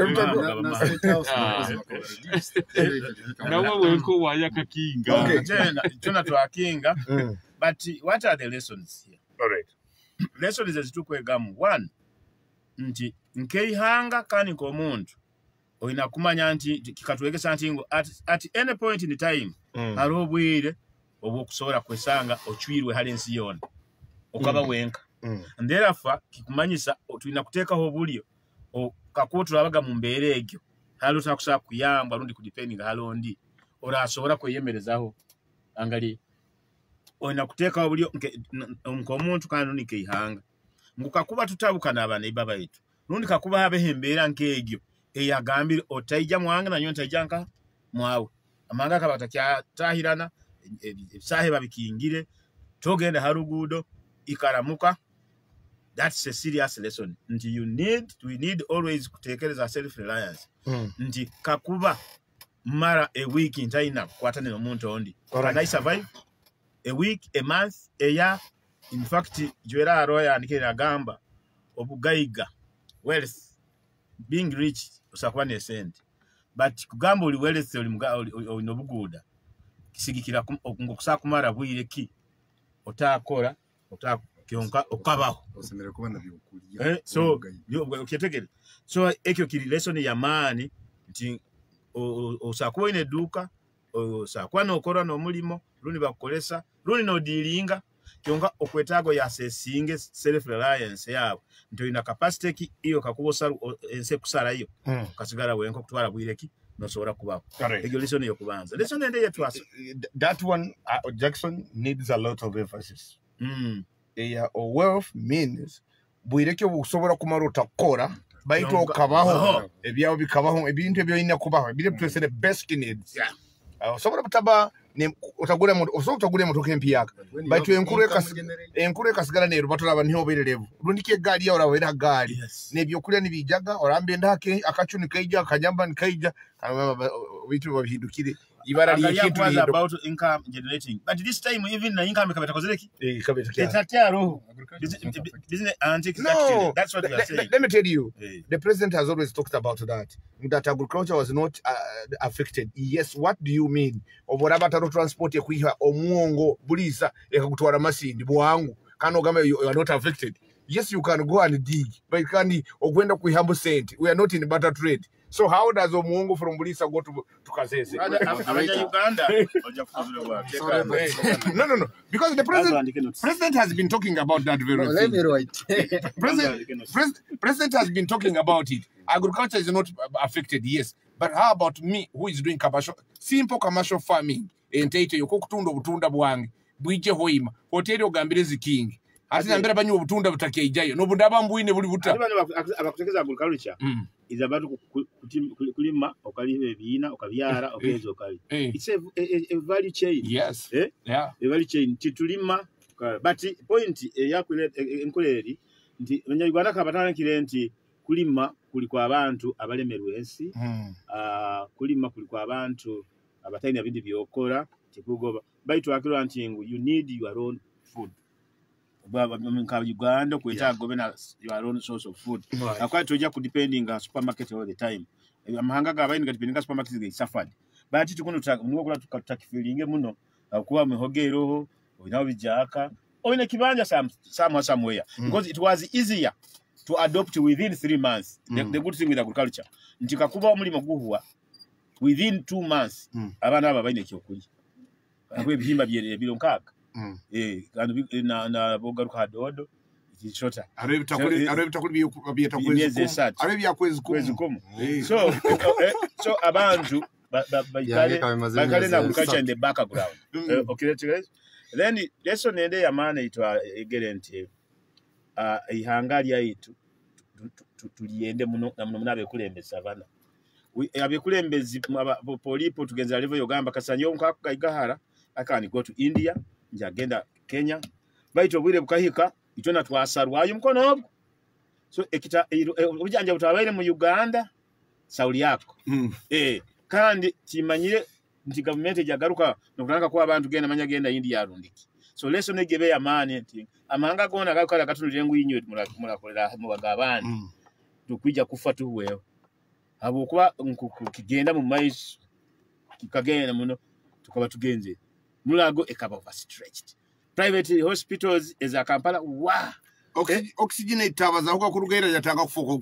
na wewe ko wayaka kinga okay tuna twakinga but what are the lessons here? All right. Lessons ezitukwegamu. One, nti nkeihanga kani ko muntu oina kumanya nti kikatuwekesa nti at any point in time hariho obwire obwokusobola kwesanga ochwirwe hali ensi yona okaba wenka and therefore kikumanyisa tulina kuteekaho obulyo kakuba tulabaga mu mbeera egyo hali otakusobola kuyamba lundi kudependinga halondi ora asobola kweyemerezaho angali oina kuteeka obulyo omuntu kandi nike ihanga ngukakuba tutabuka n'abana ibaba yetu lundi kakuba habe embeera nk'egyo eyagambire otaija mwanga na nyonta ijanka mwawe amanga kabatakya tahirana ebisahe babikingire togenda harugudo ikaramuka. That's a serious lesson. Nti we need always kutekereza self reliance. Nti kakuba mara a week in China kwatane n'omuntu ondi can I survive a week, a month, a year? In fact Joera Arroyo andikira gamba obugaiga wealth being rich usakwane sente but kugamba oli wealth oli nobuguda kisigikira ngokusakumara bwire ki otakora otakionka okabaho osemere kuba na byokulya so okyetegere so ekyo kiri lesson ya mani nti osakuwa ine duka osakuwa nokora no mulimo luni bakolesa luni no dealinga kionka okwetago ya sesinge self reliance yabo nto ina capacity ki iyo kakubosa ense kusala iyo kasigala wenko kutwala bwireki nosobora kubaho egyo lesson yo kubanza lesson ende yetu asa that one Jackson needs a lot of emphasis. Wealth means bwireki obusobora kumara otakora baito okabaho ebyawo bikabaho ebintu ebyo ina kubaho bire pese the best needs sobora butaba ne otagura motoka empiyaka baito enkuru kasigala ne rubato laba niho berelevu rundike gali ya orawera gali nebyo kulya nibijaga orambe ndake akachuni kaija akanyamba nkaija bitu babihindukire ibara liyekitu was about income generating but this time even na income kabeta kozereki kabeta etatero isn't anti-active. That's what we are saying. Let me tell you, the president has always talked about that agriculture was not affected. Yes, what do you mean? Oborabataro transport ekwiha omuongo bulisa ekagutwara masindi bwangu kano gamba you are not affected. Yes, you can go and dig, but you can ogwenda kuihambo sent. We are not in butter trade. So how does Omuongo from Bulisa go to Kasese? Uganda. No. Because the president has been talking about that very Let me thing. write. President has been talking about it. Agriculture is not affected, yes. But how about me, who is doing simple commercial farming? Entaito yokukutunda obutunda bwange bwije hoima hoteli ogambire ziking ati nambira banyu obutunda butakia ijayo no bundaba mbwine buli buta abakutekeza agriculture is about kulima okalibe ebina okabyara okezo okali it's a value chain. Yes. Yeah, a value chain titulima but point yakule enkoleri nti Uganda kabatana kire nti kulima kuli kwa abantu abalemerwe ensi kulima kuli kwa abantu abatayina bindi byokola tikugoba baitu akiro antingu you need your own food baba mka Uganda kweta gobena your own source of food akwa toja ku depending on supermarket all the time amahanga gabayini gatipendinga supermarket ge suffered bati tukuno mwokola tukatakifilinge muno akuwa mihogero oyina bijaka oyina kibanja somewhere because it was easier to adopt within 3 months. The good thing with agriculture ntika kuba omulimo guhuwa within 2 months abana aba bayine kyokulya akwe bihimba byebiro nkaka kandi na bogaruka hadodo ikishota arabita biyeta kwezi kumu so abantu bakale na agriculture in the background. Okay, then lesson ende ya maana itwa egerenti ihanga lyaitu tuliende muno nabe kulembesa bana abekulembezi polipo tugenza level yogamba kasanyo nkakagahara akani go to India njagenda Kenya baito bwire bukahika itona twasarwayo mkono obwo so ekita ubujanja butabaire mu Uganda sauli yako kandi kimanyire nti government ejagaruka nokulanga kwa abantu genda manya genda India arundiki so lesson egebe ya mani nti amanga gona gakala katulire ngwinyo murakolera mu bagabani tukwija kufa tuwewe abo kuba kigenda mu maiso kikagenda muno tukaba tugenze mulago ekaba overstretched private hospitals as a Kampala oxygen itabaza huko kurugaira yatanga kufoka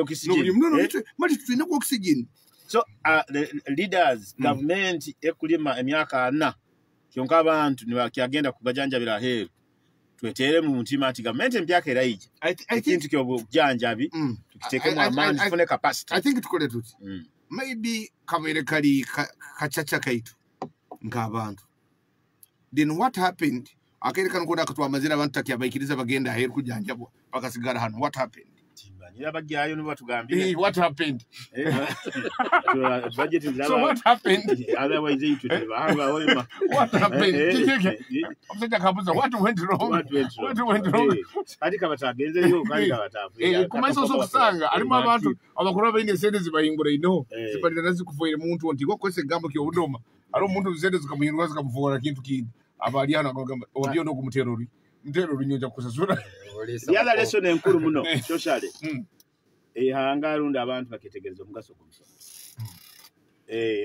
oxygen no mali tuine ku oxygen so the leaders government ekulima emyaka 4 kyonka abantu nibakyagenda kubajanja bila heru twetere mu mutima ati government empyaka eraije I think kyo janjabi tukiteke mu amani fune capacity I think tukole tuti maybe kamere kali kachacha kaitu ngabantu then what happened akerekana ko dakatwa amazira abantu takiabayikiriza bagenda heru kujanjabwa bakasigara hano what happened Nyira bagyayo nibo batugambira what happened budget is so what happened otherwise it would have what happened obseta kabuza what went wrong ati kabatagenze yo kandi kabatafu kumaso sokusanga alimo abantu abakora baine sente zibayingura ino zibalira nazikufoire muntu onti kwese gambo kyo udoma ari umuntu zende zikamuhindwa zikamuvora kintu kindi abaliana ngogamba obyo no kumuterori mterori nyoja kusasura the other lesson enkuru muno socially hanga runda abantu baketegereza omugaso g'omusoma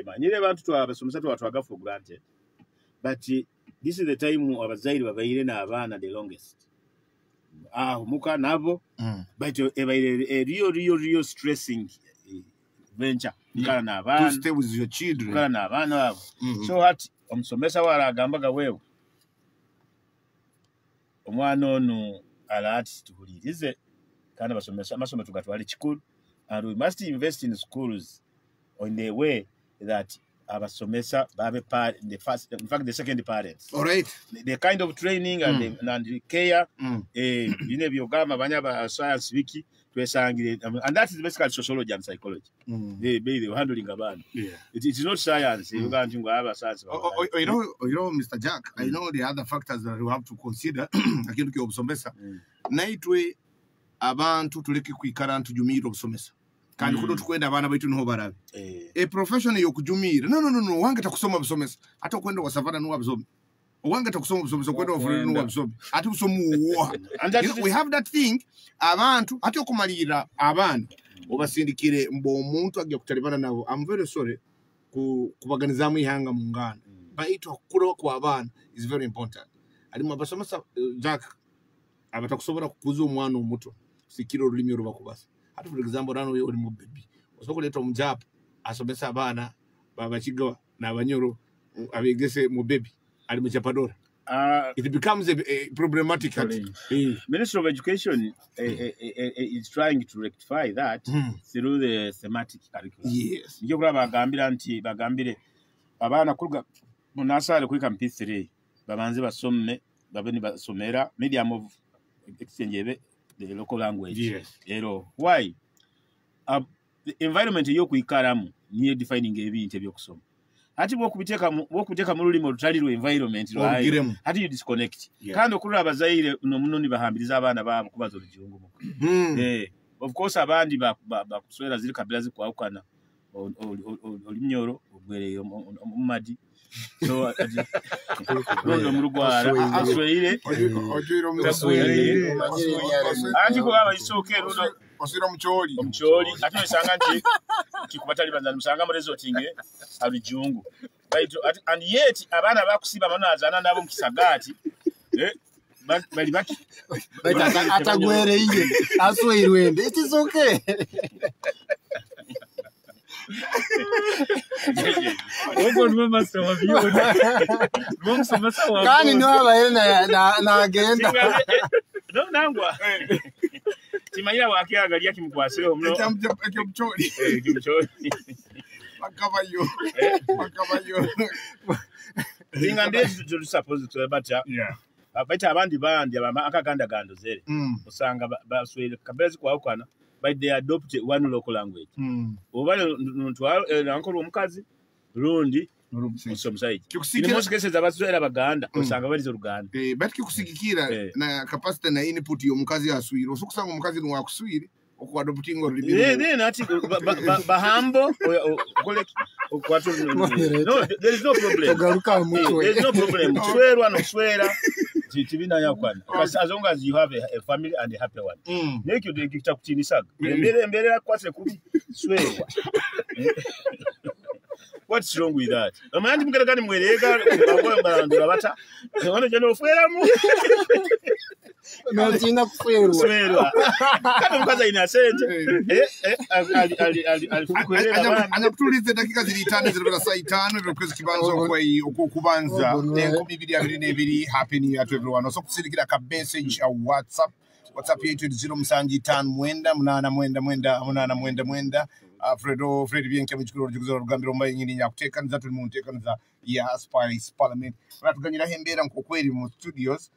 manyire abantu twabasomesa twatwaga for granted but this is the time abazairi babaire na abana the longest muka nabo but a real stressing venture kala na abana to stay with your children kala na abana abo so what omusomesa wala agambaga wewe omwana ono alati tuhulirize kandi abasomesa amasomo tugatwale kikulu and we must invest in schools in the way that abasomesa babe part in the first in fact the second parents all right the kind of training and the care bine byogama banya ba science wiki twesangire and that is basically sociology and psychology they handling abantu it is not science you can't ngo aba science you know Mr. Jack I know the other factors that we have to consider akintu kyo obusomesa naitwe abantu tuleke kwikara ntujumira obusomesa kandi kudo tukwenda abana baitu niho barabe a profession yokujumira no wanga takusoma obusomesa hata kwenda wasavana nuwa busome wanga takusoma obusomesa kwenda ofureni nuwa busome ati busomuwa we have that thing abantu ati okumalira abana obasindikire mbo omuntu agiye kutalibana nabo I'm very sorry kubaganizamu ihanga mu ngana baitu kuro kwa abana is very important ali mabasomesa Jack abatakusobora kukuza omwana omuto sikiro olulimi olubakubasa hata for example rano we oli mu baby osobola kuleeta omujaapa asomesa abaana babakigawa n'abanyoro abegese mu bebi ali mu chapadora. It becomes a problematic. Ministry of Education is trying to rectify that through the thematic curriculum. Yes. Njo kula bagambira nti bagambire abaana kuruga mu nasale kwika MP3 babanze basome babeni basomera medium of exchange the local language. Yes. Why? The environment yo kuikaramu niye defining ebintu ebyokusoma. Ati bwokubiteka mu lulimi olutali environment lwayo. Ati you disconnect. Kandi okulula abazaire nomunoni bahambiriza abaana baabo kubaza olujungu muko. Of course abandi bakuswera ziri kabila zikwawukana olimnyoro ogwere omumadi. So no murugwara aswere anti ko aba isoke runo osira omucholi ati osanga nti kikubatali banza musanga mu resorting abijungu right and yet abana bakusiba manazana nabo mukisagati bali baki atagwere iye aswirwende it is okay. Kani no abaye na agenda no nangwa timanyira wakiagali yakimkwasire omno ekyomucholi makabayo ingande to suppose to bacha abaita abandi bandi akaganda gando zere usanga baswele kabezi kwawukana but they adopt one local language. Obale ntwalo nankolo omukazi rundi musomusaiji. In most cases abaswera baganda usanga balizo Luganda. But kikusigikira na capacity na input yo mukazi aswire osokusanga omukazi ni wakuswire okwadoptinga olulimi. Then ati bahambo kwatu no there is no problem. There is no problem. Swera no swera tibina yakwana because as long as you have a family and a happy one make you get kutinisaga mbere kwase kubi swewa. What's wrong with that? Amandi mukagani mwereka ngomba bata ono jeno fuera mu no tinga kuferwa kana mukaza ina sente anakutulize dakika zili 5 zilibera saa 5 request kibanzo kwa okukubanza 2022 happy new year to everyone. So kusilikira ka message ya WhatsApp yetu 0 Fred Bienke mchikuru jikuzo rugambiro mbaye nyini nyakutekanza tuli muntekanza ya Spice Parliament. Ratuganyira hembera mkokweli mu studios.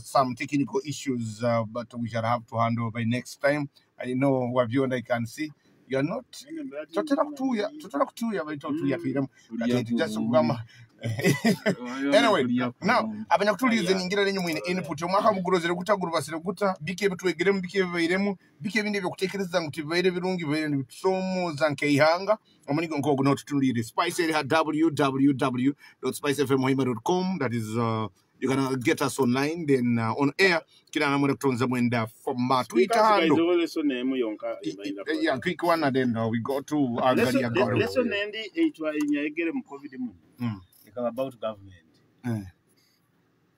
Some technical issues, but we shall have to handle by next time. I know what you and I can see. You are not. Tutela kutuya by tuya tuiram. Just kugama. Anyway, now abanya kutulize ningira lenye mwine input omwaka mugurozere gutaguru basire guta bike bitwegeremu bike bairemu bike binde byo kutekereza nguti baire birungi baire bisomo zanke ihanga omanigo nkogo no tutulire Spice eri ha www.spicefmhoima.com. That is you're gonna get us online, then on air. Kila namwe kutonza mwenda format Twitter handle. Yeah, quick one and then we go to Agalia Garo. Lesson endi eitwa inyegere mu COVID mu. Ikaba about government.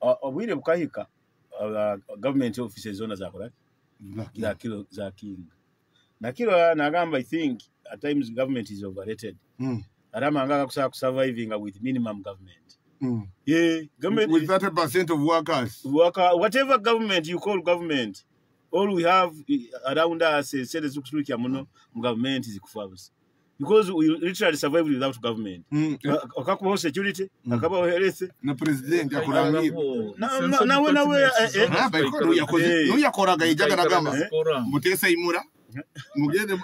Obwire bukahika government offices zona zakora za king. Na kilo nagamba I think at times government is overrated. Arama anga kusaka surviving with minimum government. Yeah, government with 30% of workers. Whatever government you call government, all we have around us is government is kufabusa. Because we literally survive without government. Okakubaho security, akabaho health. Na president yakurangira. No yakoraga ijaga nagamba. Mutesa imura. Mugende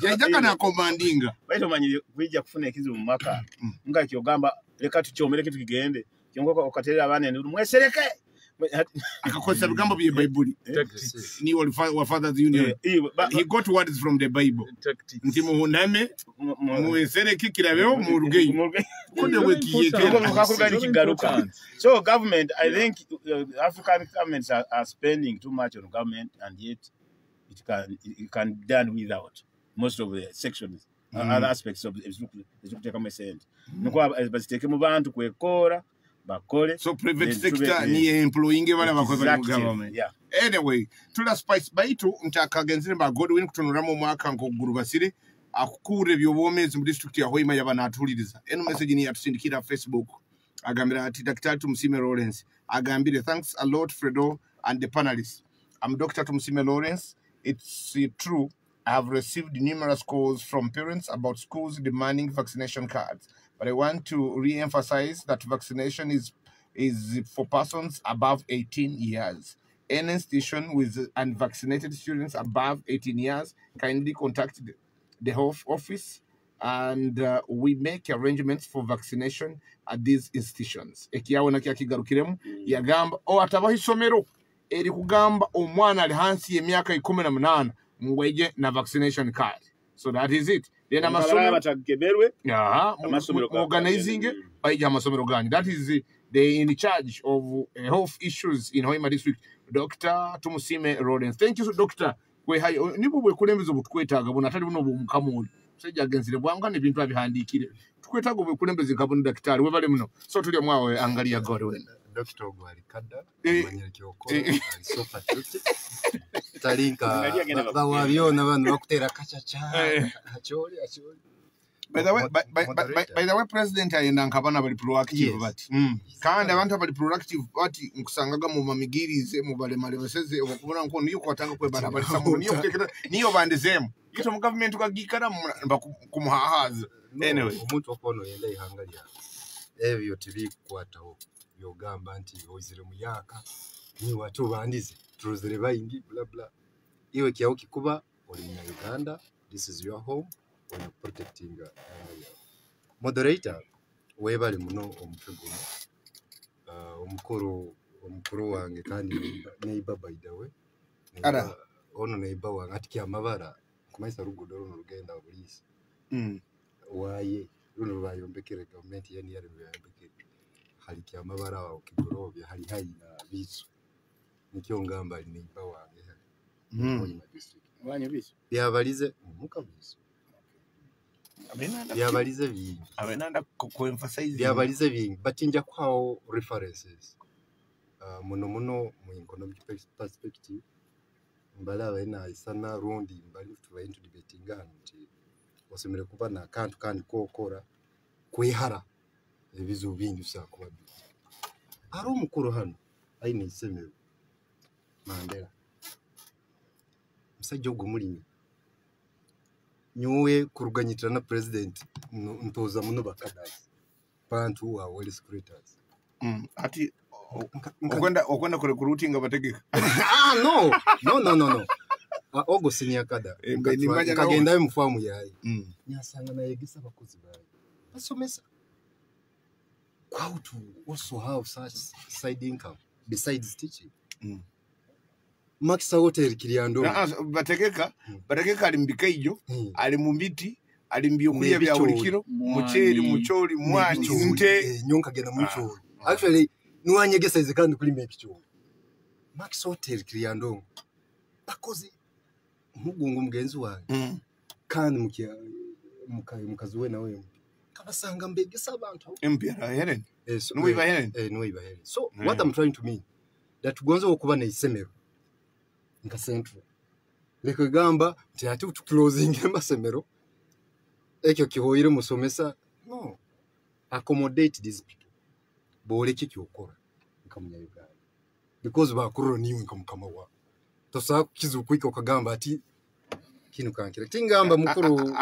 yajaga na commandinga. Baito manyi kwijja kufuna ekizibu mu maka. Nga kyogamba leka tukyomere kitu kigende. Kyongoko okaterera abane ni mwesereke. Akakosa bigambo bye Bible. Ni wa Father's Union. He got words from the Bible. Nti muhuname mwesereke kirabeho mu rugeyi. Kode wekiye. So government, I think African governments are spending too much on government, and yet it can be done without most of the sections, other aspects of the so private sector ni employing bana bakoze mu government. Anyway, tula Spice baitu mtakagenzire ba Godwin kutonora mu mwaka ngo guru basire akukure byobwomezi mu district ya Hoima yabana atuliriza. Eno message ni yatusindikira Facebook. Agambira ati Dr. Tumusime Lawrence. Agambire thanks a lot Fredo and the panelists. I'm Dr. Tumusime Lawrence. It's true. I have received numerous calls from parents about schools demanding vaccination cards, but I want to re-emphasize that vaccination is for persons above 18 years. Any institution with unvaccinated students above 18 years kindly contact the health office, and we make arrangements for vaccination at these institutions. Ekiyawo nakya kigarukiremu yagamba atabaho isomero eri kugamba omwana ali hansi y'emyaka 18 ngweje na vaccination card. So that is it. Then amasomero batageberwe organizing baija amasomero gani. That is the in charge of health issues in Hoima district, Dr. Tumusime Lawrence. Thank you, Doctor. We hayo nibo bwe kulembeza butukwetaga bona atali buno bumukamuli sejja agenzire bwanga n'ebintu abihandikire tukwetaga bwe kulembeza nkabona daktari we bale muno so tuli mwawe angalia god wena Dr. Ogwali Kada manya kyoko ali so patriotic talinka bawabiona abantu bakutera kachacha acholi by the way president ayenda nkabana bali proactive bati kandi abantu bali proactive bati nkusangaga mu mamigirize mu bale male baseze okubona nko niyo kwatanga kwe bana bali samu niyo kutekera niyo bandezemu ito mu government ukagikara kumuhahaza anyway umuntu okono yenda ihangalia ebyo tiri kwataho yogamba nti oyizire muyaka ni watu bandize turuzire bayingi bla bla iwe kyawo kikuba oli mu Uganda, this is your home. When you're protecting moderator webali muno omutweguno omukuru wange kandi neighbor by the way ara ono neighbor wange ati kyamabara kumaisa rugudo runo rugenda bulisi waye runo rwayombekere government yani yari yayombekere hali kyamabara wa kigorobya hali hayina biso nikyo ngamba neighbor wange Hoima district wanye biso byabalize mukabiso byabalize bingi abenanda ko emphasize byabalize bingi batinja kwawo references muno mu economic perspective mbala bena isana rundi mbali tuba into debating nti wasomere kuba na kantu kandi kokora kwihara ebizo bingi usakuba ari umukuru hano ayine isemero Mandela musajja ogumulimi nyuwe kuruganyitira na president ntoza muno bakadazi bantu wa wali secretaries ati okwenda kule kurutinga bategeka no ogo senior kada kagenda mfamu yayi nyasanga na yegisa bakozi bayi basomesa how to also have such side income besides teaching Max Hotel kiliando bategeka alimbika ijo ali mu miti alimbiyo kuya bya bulikiro mucheri mucholi mwani nte nyonka genda mucholi actually nuwanyegesa izikandi kuli mepicho Max Hotel kiliando bakozi mugungu mugenzi wange kandi mukazi we nawe kabasanga mbegesa abantu empira heren nuiba heren so what I'm trying to mean that gonza okuba na isemero nka central leko gamba ati tu closing amasomero ekyo kihoyire musomesa no accommodate these people bole kyokora nkamunya Uganda because bakuru niwe nkamukama wa tosa kizukwika okagamba ati kinu kankira tingamba mukuru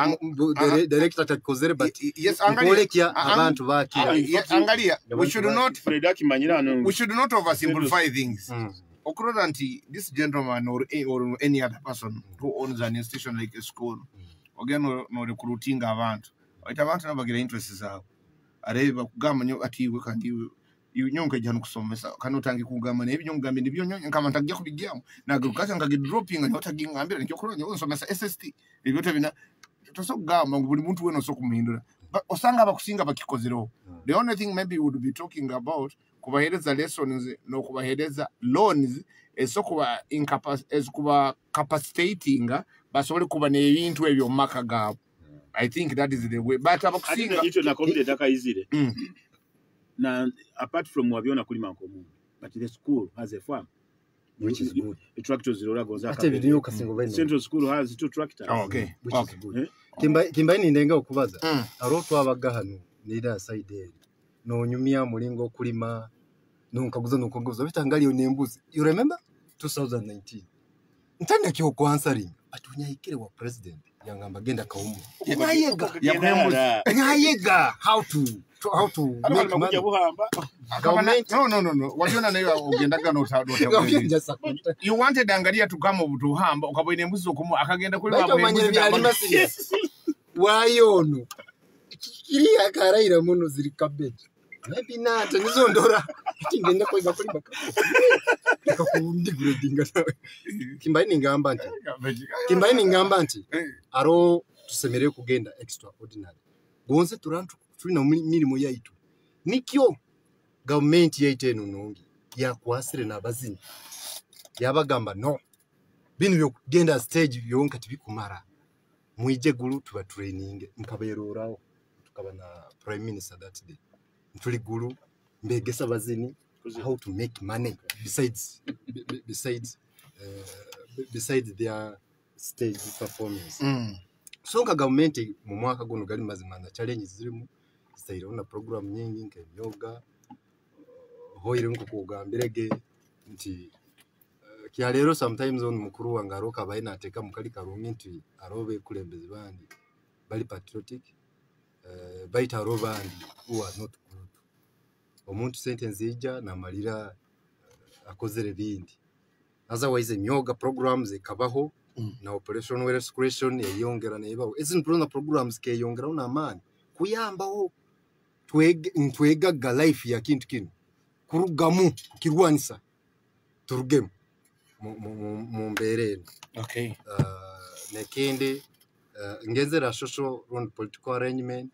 director takozere but yes angalia abantu bakira angalia we should not oversimplify things Okurodanti, this gentleman or any other person who owns an institution like a school, again, no recruiting abantu. Abantu nabagira interests zabo. Areba kugamba nyo ati we kandi you nyonka janu kusomesa kanotangi kugamba ne binyongambe nibyo nyonka kama ntagiye kubigyamu nagukasa ngage dropping nyotagiye ngambira nicyo kuronye usomesa SST ibyo bina toso kugamba ngo buli muntu weno so kumuhindura osanga abakusinga bakikozero. The only thing maybe we would be talking about kubahereza lessons no kubahereza loans eso kuba kuba capacitating basobole kuba nebintu ebyo maka gabo. I think that is the way but abakusinga ito na complete akayizire na apart from wabiona kulima nkomu but the school has a farm which is good. The tractors zirora goza ate video kasingo bene Central School has 2 tractors. Okay. Which is good. Kimbaini ndenga okubaza. Aro twabaga hano nira side eri. No nyumia mulingo okulima nunkaguza bitangalio nembuzi. You remember 2019? Ntanda kyo answering atunyayikire wa president yangamba genda kaumu. Nyayega how to make money. Government no wajiona nayo ugendaga no you wanted angalia tukama obutuhamba ukaboine embuzi okumu akagenda kuli wa wayono kiri akaraira muno ziri cabbage maybe not nizondora ngenda koiza kuli baka kakundi gradinga nawe Kimbaini ngamba nti aro tusemereye kugenda extraordinary gonze turantu tulina mirimo yaitu nikyo government yaite nunongi yakwasire nabazini yabagamba no binu byo kugenda stage yonka tibikumara mwije gulu tuba training nkaberorawo tukaba na prime minister that day ntuli gulu mbegesa bazini how to make money besides their stage performance. So government mu mwaka guno gali mazima na challenges zirimu sayira una program nyingi nke yoga hoire nko kugambirege nti kya lero sometimes on mukuru wanga aroka baina ateka mukali karumi nti arobe kulembezi bandi bali patriotic baita arobandi who are not good omuntu sentence ija na malira akozere bindi otherwise myoga programs ekabaho na operational rescue yongera nebaho isn't programs ke yongera una amani kuyambaho twega life ya kintu kino kurugamu kirwanisa turugemu mu mberere okay nekende ngenzera social on political arrangement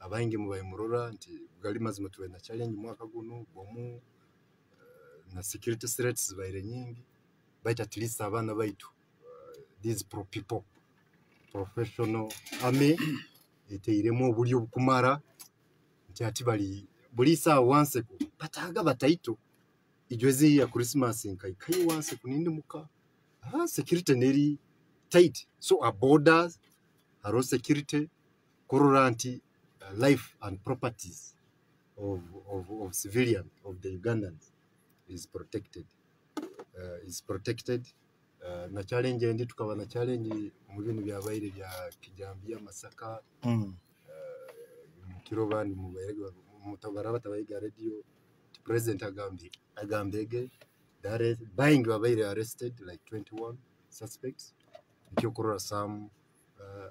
abaingi mu bayimurura nti gali mazima tuwe na challenge mwaka guno bomu na security threats baire nyingi baita at least abana baitu these people professional army eteiremo buli obukumara nti ati bali bulisa once ku bataga bataito ijwezi ya Christmas kai once kunindi muka security neri tight so our borders are security kururanti life and properties of civilian of the Ugandans is protected na challenge ndi tukaba na challenge mu bintu byabaire bya kijambia Masaka kirobani mu bayirwa mutabara batabayiga radio president agambege that buying babaire arrested like 21 suspects ikokora some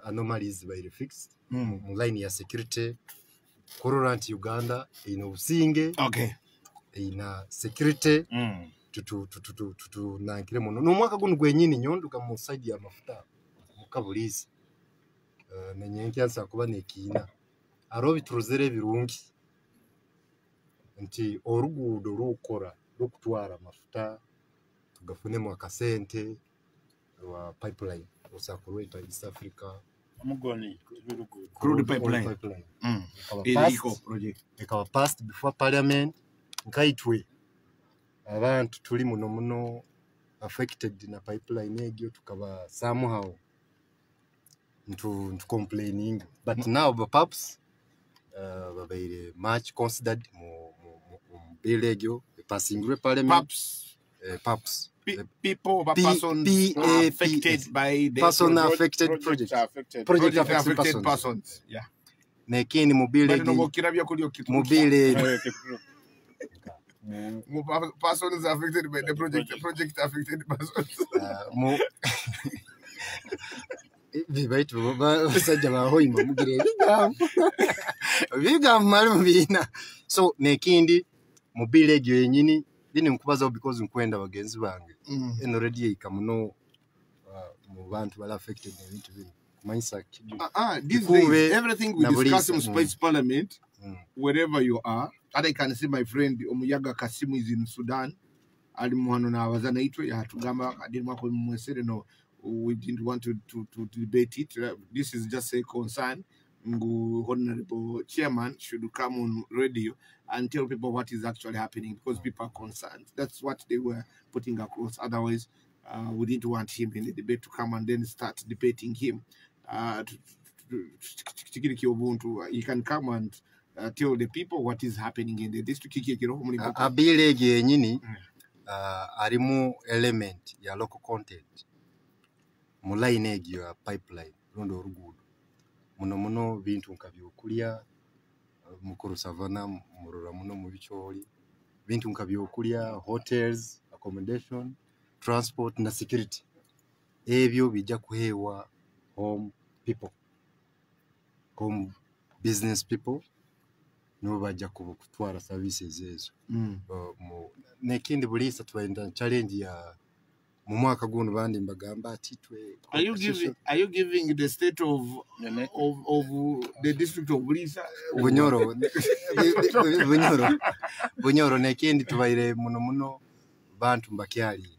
anomalies baire fixed mu line ya security kororanti Uganda ino usinge okay ina security tutu nankire muno no mwaka guno gwenyini nyonduka mu side ya mafuta mukabulizi nenyenkyansa kuba nekina arobi turuzere birungi nti orugudo rukora rukutwara mafuta tugafune mu akasente wa pipeline osakureta East Africa amugoni crude pipeline eco project ikawa passed before parliament nkaitwe abantu tuli muno affected na pipeline egyo tukaba somehow to complaining but now the paps babaire much considered mu bill egyo passing through parliament paps people persons affected by the project affected persons yeah nekini mobile persons affected by the project affected persons Vibaitu basajja bahoyima mugire biga malumina so nekindi mobile egyo yenyini bine nkubaza because nkwenda bagenzi bange eno radio ikamuno mu bantu bala affected n'ebintu bino kumanyisa these days everything we discuss in Space Parliament wherever you are and I can see my friend Omuyaga Kasimu is in Sudan ali muhano na wazana itwe ya tugamba adiri mwako mwesere no we didn't want to debate it. This is just a concern. Honorable Chairman should come on radio and tell people what is actually happening because people are concerned. That's what they were putting across. Otherwise, we didn't want him in the debate to come and then start debating him. To Tikiriki Ubuntu, you can come and tell the people what is happening in the district. Abilege yenyini arimu element ya local content mu line egyo ya pipeline rondo orugudo muno bintu nkabyokulya mukuru savana murora muno mu bicholi bintu nkabyokulya hotels accommodation transport na security ebyo bijja kuhewa home people home business people no bajja kutwara services ezo nekindi bulisa twenda challenge ya mu mwaka guno bandi mbagamba ati twe are you giving the state of the district of Bulisa bunyoro nekindi tubaire muno bantu mbakyali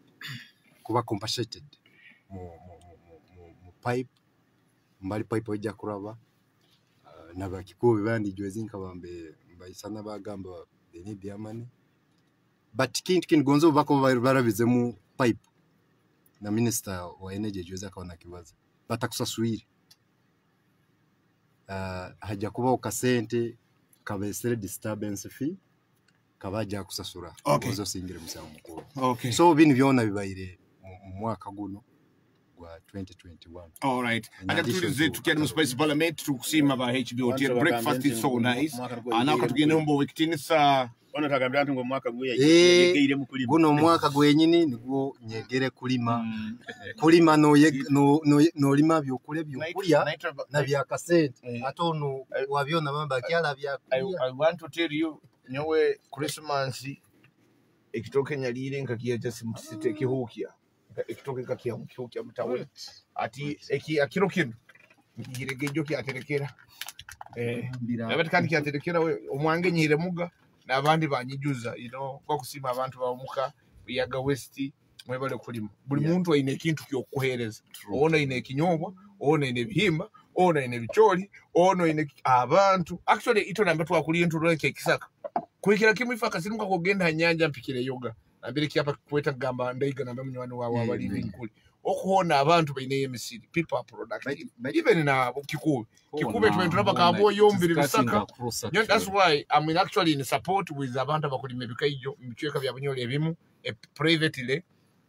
kuba compensated mu pipe mbali pipe ojja kuraba nabakikubi bandi jwezinka bambe mbayisana bagamba they need their money but kintu gonzo bako barabize mu pipe na minister wa energy jweza kaona kibaza batakusaswiri haja kuba okasente kabesere disturbance fee kabaja kusasura ozo singire musamu mukuru so bini byona bibaire mu mwaka guno gwa 2021. All right. I got to get mu space parliament to kusima ba HBOT breakfast is so nice. Ana katugende mbo wekitinisa ona takambya ntu ngo mwaka guye yegeire mu kulima. Guno mwaka gwenyini nigwo nyegere kulima. Kulima no lima byokule byokulya na bya kasente. Atono wabyona mamba kyala bya kulya. I want to tell you nyowe Christmas ekitoke nyalire nkakiya just msiteke hukia. Ekitoke kakia mkihukia mtawe ati akiro kino ngiregejo kyaterekera abati kandi kyaterekera we omwange nyire muga nabandi banyijuza kwa kusima abantu bamuka yaga west mwebale kulima buli muntu ayine ekintu kyokuhereza ona ine kinyobwa ona ine bihimba ona ine bicholi ona ine abantu actually ito namba twakuliye ntuleke kisaka kuikira kimwifaka sinuka kugenda nyanja mpikire yoga ambere kiapa kweta gamba ndaiga namba munywani wa bali nkuli okuhona abantu baine emisiri people are productive even na kikube twendaba kabo yombiri bisaka that's why I mean actually in support with abantu abakulima bikaijo mbichweka bya bunyole ebimu privately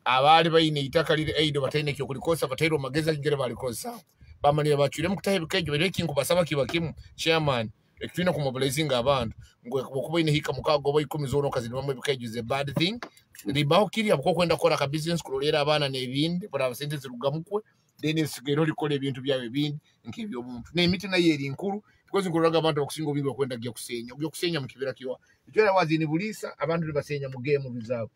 abali baine itaka lile aido bataine kyo kulikosa batairo mageza ngere balikosa bamani bachwire mukutahe bikaijo berekingu basaba kibakimu chairman ekitwina ku mobilizing abantu ngwe kuba ine hika mukago boy 10 zono kazi bamwe bikaijo is a bad thing ribaho kiri abako kwenda kora ka business kurolera abana nebindi bora abasente zirugamukwe then sigero likole ebintu byawe bindi nkibyo omuntu n'emiti na yeri nkuru because ngoroga abantu bakusinga obintu bakwenda gya kusenya mu kibira kiwa itwera wazini Bulisa abantu basenya mu game bizabo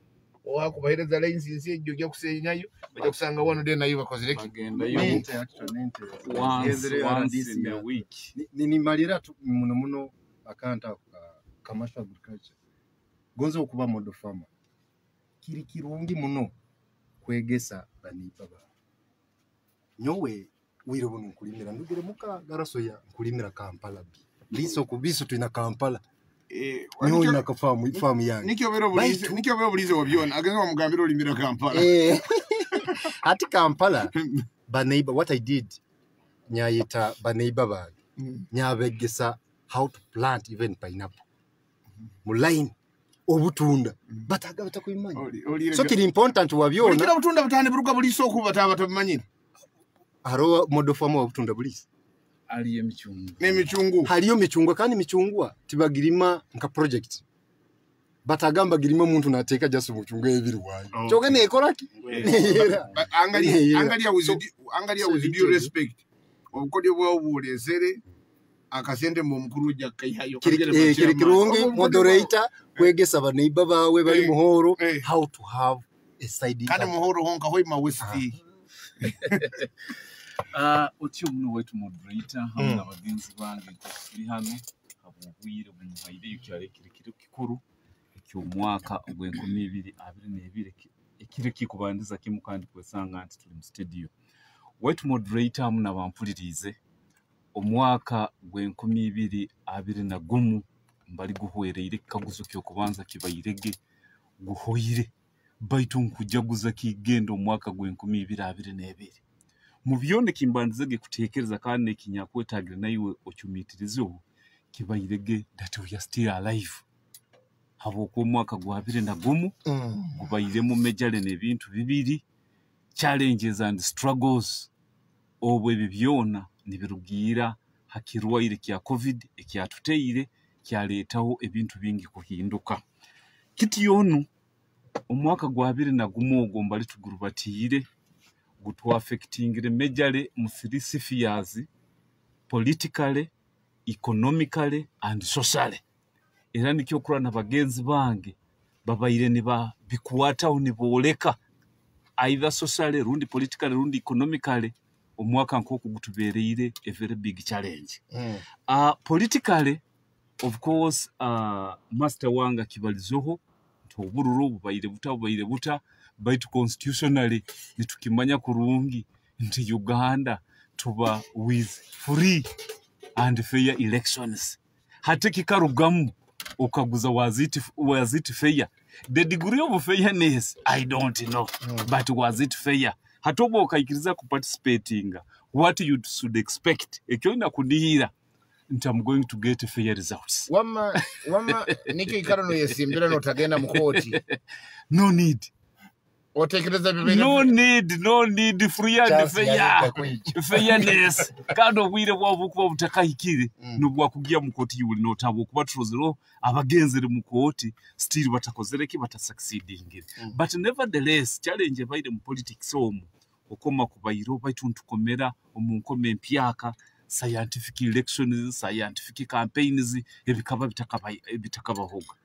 wako bahereza lines ejjo gya kusenyayo bajja kusanga wano de nayo bakozere kigenda yo once in a week ni malira muno akanta commercial agriculture gonzo okuba model farmer kiri kirungi muno kwegesa banipa ba nyowe wiro bunu kulimira ndugire muka garasoya kulimira Kampala biso kubiso tuna Kampala nyowe nakafamu yange nikyo bero bulize wabyona agenga mugambira olimira Kampala ati Kampala baneiba what I did nyayita baneiba ba nyabegesa how to plant even pineapple mu line obutunda bataga batakuyimanya so kiri important wabyona kira obutunda butane buruka Buliso okuba tabatamanyira haro modofamo obutunda Bulisa aliye michungu n'emichungu haliyo michungwa kandi michungwa tibagirima nka project batagamba girima muntu nateka jaso muchungu ebiri wayo choke ne ekoraki angalia with due respect obukodi bwa obulezere akasente mu mkuruja kaihayo kiri kirungi moderator kwegesa baneiba bawe bali muhoro how to have a side kandi muhoro honka hoima west otyo muno wetu moderator hamwe n'abagenzi bange turi hano abubwire bumuhaire yukyare kikuru cy'umwaka ogw'2022 ekire kikubandiza kimu kandi kwesanga anti tuli mu studio wetu moderator hamwe n'abampulirize omwaka gw'2021 mbali guhwereire kaguzo kyo kubanza kibayirege guhoyire baitu nkujaguza kigendo omwaka gw'2022 mu byoneka imbandize ge kutekereza kandi nekinyakwetagira nayiwe okyumitirizeho kibayirege that we are still alive habwokuba omwaka gwa 2021 gubayire mu mejale n'ebintu bibiri challenges and struggles obwe bibyona nibirugira hakirwaire kya covid ekyatuteire kyaleetaho ebintu bingi kuhinduka kiti yono omwaka gwa 2021 ogwo mbali tugurubatire gutu affectingire mejale mu 3 spheres politically, economically and socially. Era nikyo kurana bagenzi bange babayire niba bikuwataho niboleka either socially rundi politically rundi economically omwaka nkoko gutubereire a very big challenge. Politically of course master wanga kibalizoho tobururu bubayire buta baitu constitutionally nitukimanya kurungi nti Uganda tuba with free and fair elections. Hate kikarugamu okaguza was it fair? The degree of fairness I don't know, but was it fair? Hatobo okaikiriza kuparticipating what you should expect ekyo ina kudihira nti I'm going to get fair results. Wama niki ikarano yesimbira notagenda mu court. No need. No need free and fair. Fairness. Kando bwire bwabukuba butakahikire nubwa kugia mu court you will not have kuba trozero abagenzere mu court still batakozereki batasucceeding. But nevertheless challenge baide mu politics omu okoma kubayiro baituntu komera omunkome mpyaka scientific elections, scientific campaigns ebikaba bitakabahoga.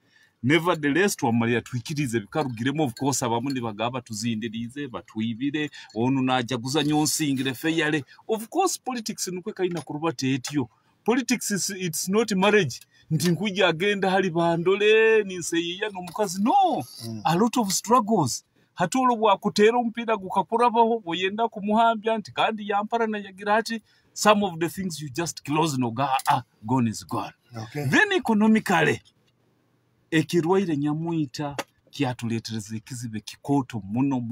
Nevertheless twamalia twikirize bikarugiremo of course abamundi bagaba tuzindirize batwibire onu najaguza nyonsingire feyale. Of course politics nukwe kaina kurubate etyo. Politics it's not marriage. Nti nkuja agenda hali bandole ninseyiya n'omukazi no. A lot of struggles. Hatolo bwa kutera mpira gukakurabaho boyenda kumuhambya nti kandi yampara na yagira ati some of the things you just close no gone is gone. Okay. Then economically ekirwaire nyamuita kyatuletereza ekizibe kikoto muno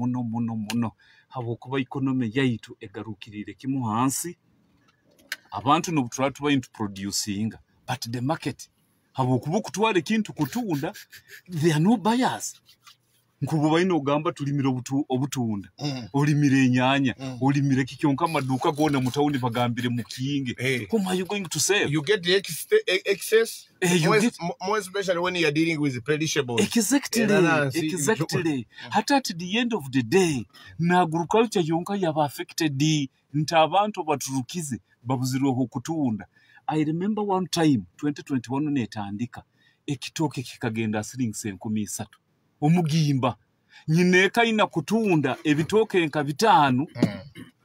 habokuba economy yaitu egarukirire kimu hansi abantu no butratu into producing but the market habokuba kutwale kintu kutunda there are no buyers. Nkubu bayino ogamba tulimira obutunda olimire enyanya olimire kikyonka maduka gona mutawundi bagambire mukinge whom are you going to save? You get the excess more especially when you are dealing with perishables. Exactly. Hata at the end of the day na agriculture yonka yaba affected nta abantu baturukize babuziroho kutunda. I remember one time 2021 netandika ekitoke kikagenda shillings 13 omugimba nyineka ina kutunda ebitoke nka 5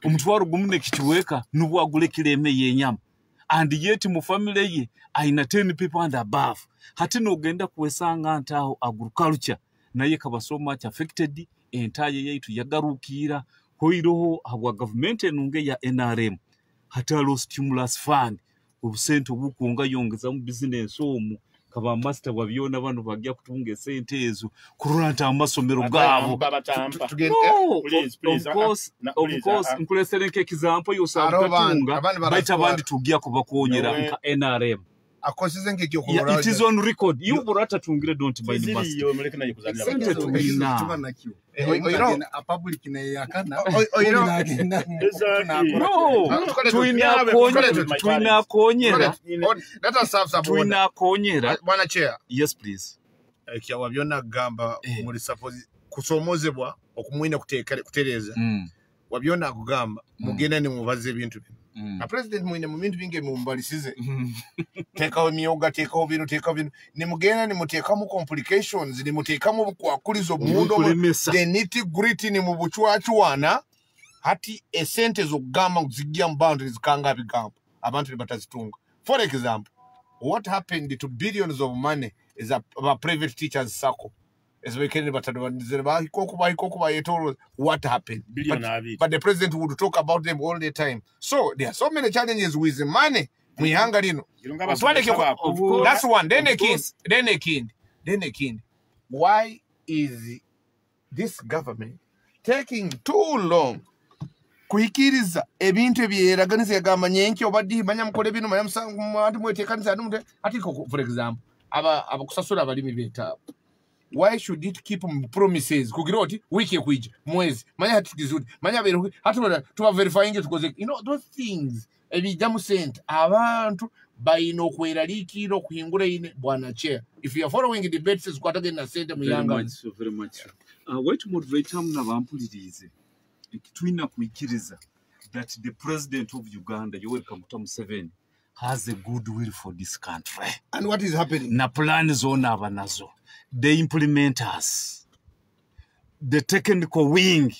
omutwaro gumune kichweka nubwagule kireme yenyama and yet mu family ye aina 10 people and above hati no genda kuwesanga ntaho agriculture naye kaba so much affected entaye yaitu yagarukira hoiroho habwa government enunge ya NRM hatalo stimulus fund obusente obukunga yongeza mu business omu kaba master wabyona abantu bagya kutunga sente ezo kuranta amasomero gabo of course nkuleserenke example yosabatunga baita bandi tugia kubakonyera nka NRM akosize nkekyo it is on record you burata tungire don't buy the master yo meleka nayo kuzalira sente tungina a public na yakana tuina konyera let us have some tuina konyera bwana chair. Yes please. Ekya wabyona gamba muri suppose kusomozebwa okumwina kutereza wabyona kugamba mugenda ni mubaze ebintu bino a president mwine mu bintu binge mumbalisize tekawo myoga tekawo bino ni mugenda ni mutekamu complications ni mutekamu kwakulizo mundo the nitty gritty ni mubuchwachuwana hati esente zo gamba zigia boundaries kanga bigamba abantu batazitunga. For example, what happened to billions of money is a private teachers circle. As we can what happened? But the president would talk about them all the time. So there are so many challenges with the money. That's one. Then again. Why is this government taking too long kuhikiriza ebintu ebyeraganiza yagamba nyenki obadde manya mukole bino manya musangu ati mweteekaniza ati ati for example abakusasula abalimi beetaavu. Why should it keep promises? Kugira oti wiki ekwija mwezi manya hati kizudi manya bero hati tuba verifying tukoze those things ebijja mu center abantu bayina okweraliikira okuhingula ine bwana chair. If you are following the debates zikwatagenda na center mu yanga very much wait moderator muna bampulirize ekitwina kuikiriza that the president of Uganda Yoweri Kaguta Museveni has a goodwill for this country. And what is happening? Na plan zona abanazo. The implementers, the technical wing,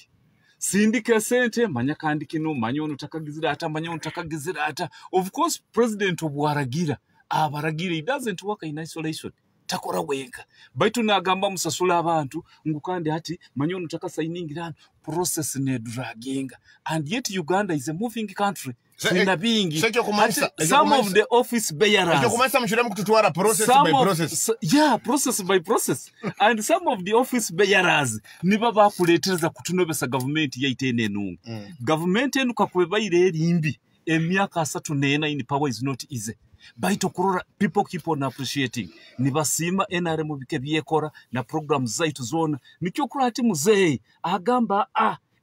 sindika sente manya kandi kino manya ono takagizira ata manya ono takagizira ata. Of course, President Obwaragira abaragira, he doesn't work in isolation. Takora wenga baitu nagamba musasula abantu ngukande hati manya ono takasainingira process ne dragging, and yet Uganda is a moving country. Some of the office bearers. Process by process. And some of the office bearers nibaba kuletereza kutunobesa government yaitene enungu. Government enu kakweba ile limbi. Emyaka 3 in power is not easy. Baito kurora, people keep on appreciating. Nibasima NRM bike byekora na programs zaitu zona. Nikyokura ati muzei agamba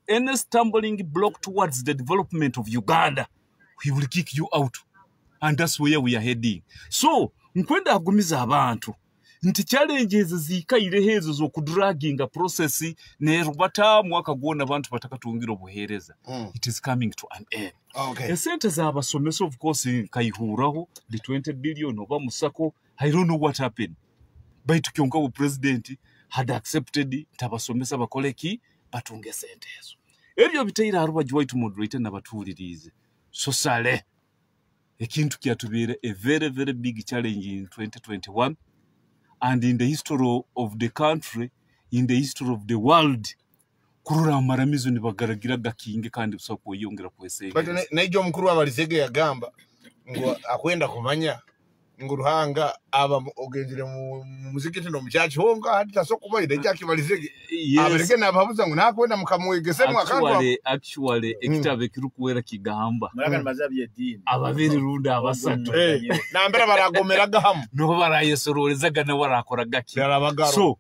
any stumbling block towards the development of Uganda, he will kick you out. And that's where we are heading. So, nkwenda agumiza abantu. Nti challenges zikaire hezo zo kudraginga process ne rubata mwaka gwona abantu bataka tuungira obuhereza. It is coming to an end. Okay. The centers are abasomeso of course kayihuraho the 20 billion oba musako. I don't know what happened. Baitu kyonka bu president had accepted tabasomesa bakoleki batunge sente ezo. Ebyo bitaira aruba Waitu moderator na batulirize. So sale ekintu kyatubere a very very big challenge in 2021 and in the history of the country, in the history of the world. Kurura maramizo ni bagaragira gakinge kandi busako yongera kwesenge. But naijo mukuru abalizege yagamba ngo akwenda kumanya nguruhanga aba ogenzire mu muzikiti no muchachi honga hadi tasokuba ide cyakibalizege abereke nababuza ngo nakwenda mukamwegese akantwa actually ekitabe kirukuwera kigamba muragana mazabi edini ababiri runda abasatu nambera baragomeraga hamu no barayesororeza na warakora gaki yarabagaro. So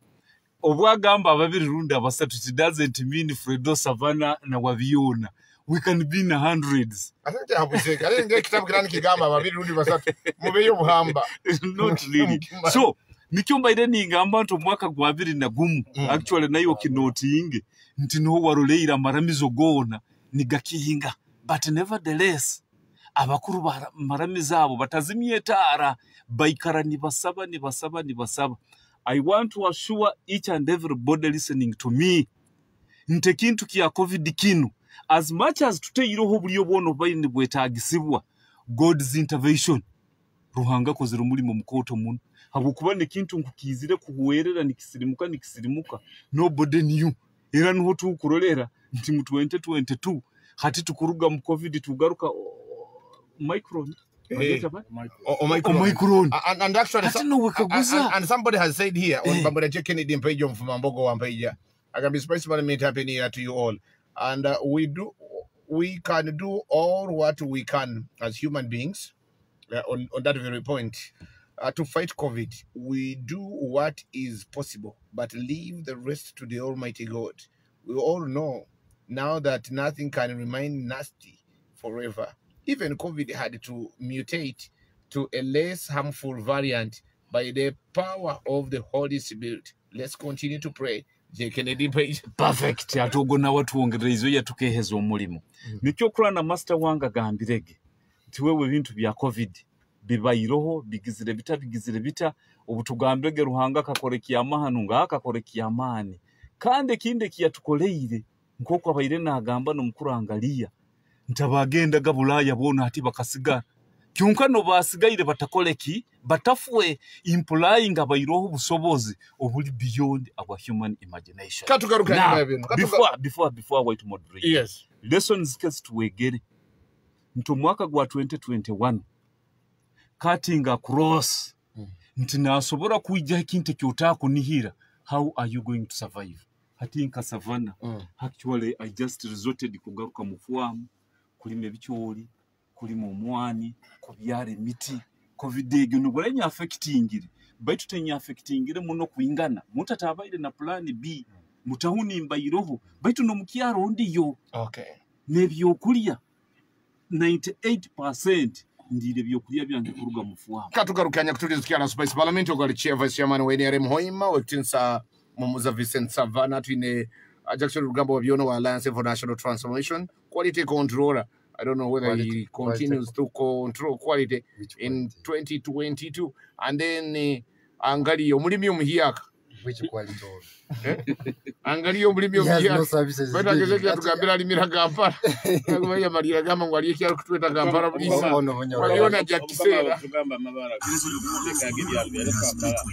obwagamba ababiri runda abasatu, it doesn't mean Fredo Savannah na Waviona. We can be in the hundreds. Asante habuzeka alenge kitabu kirani kigamba babiri rundi basatu mubeyo buhamba. Not really. So nikyomba ide ningamba nto mwaka gwa 2010 actually nayo kinotinge nti no waroleira maramizo gona nigakihinga, but nevertheless abakuru ba maramizo abo batazimye tara baikara ni basaba. I want to assure each and everybody listening to me nte kintu kya COVID kinu as much as tuteiroho buli obono bayini bwetagisibwa God's intervention ruhanga kozira mulimo mukoto muno habukuba ne kintu nkukizire kuhuerera nikisirimuka nobody knew era nuho tukurolera nti mu 2022 hati tukuruga mu COVID tugaruka Omicron. And actually and somebody has said here on Bambara Kennedy page of Mambogo Wampeja. I can be special meet happy here to you all. And we can do all what we can as human beings on that very point to fight COVID. We do what is possible, but leave the rest to the Almighty God. We all know now that nothing can remain nasty forever. Even COVID had to mutate to a less harmful variant by the power of the Holy Spirit. Let's continue to pray. Kennedy page. Perfect. Atogona watu ongerezo ya tukehezo omulimo. Nikyo kurana master wanga gambirege. Tiwewe bintu bya COVID bibayiroho bigizire bita obutugambege ruhanga kakoreki amahanu ngakakoreki amani. Kande kinde kiyatukoleire nkoko abayire nagamba no mukurangalia. Ntabagenda gabulaya bona hati bakasigara. Kyunka no basigaire batakoleki batafwe implying abayiroho busobozi obuli beyond our human imagination. Before Waitu moderator. Yes. Lessons case tuwegere. Nto mwaka gwa 2021 cutting across nti nasobora kuija kinte kyotako nihira. How are you going to survive? hati nka Savannah actually I just resorted kugaruka mu farm kulima ebicyoli kulima omwani kubyara emiti covid egyo nubulenya affectingire baitu tenya affectingire muno kuingana mutatabaire na plan B mutahuni mbayiroho baitu no mukyaro ndiyo nebyo kulya 98% ndire byo kulya byange kuruga mu farm katugarukanya kutulizikiana Spice Parliament ogali chair vice chairman wa NRM Hoima wetinsa Mumuza Vincent Savannah twine Jackson Rugambo wa Biono wa Alliance for National Transformation quality controller. I don't know whether he continues to control quality in 2022 and then angaliyo mulimi omuyaka which quality angaliyo mulimi omuyaka beta gezeke tukambira alimira Kampala akubaya Maria gama ngwali ekyalo kutweta Kampala bulisa waliona jakisera tugamba mabara kagiri alibere Kampala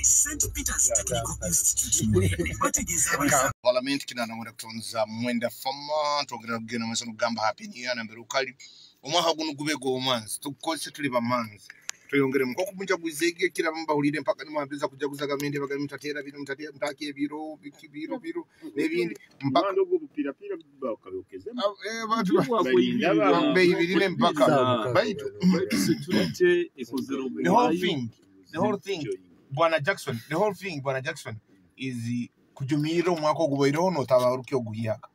Parliament kinana mwenda kutonza mwenda fama togera kugena mweso kugamba happy new year nambere ukali omwaha guno gubego omanzi tukose tuli bamanzi tuyongere mko kubunja buzege kila mba ulide mpaka nimwambeza kujaguza gamende baga mtatera bino mtatera mtaki ebiro biro nebindi mpaka ndo gupira bakabokeze bantu bayi mpaka baitu security ekozero the whole thing Bwana Jackson is kujumira omwaka ogubairo no tabaruki oguyaka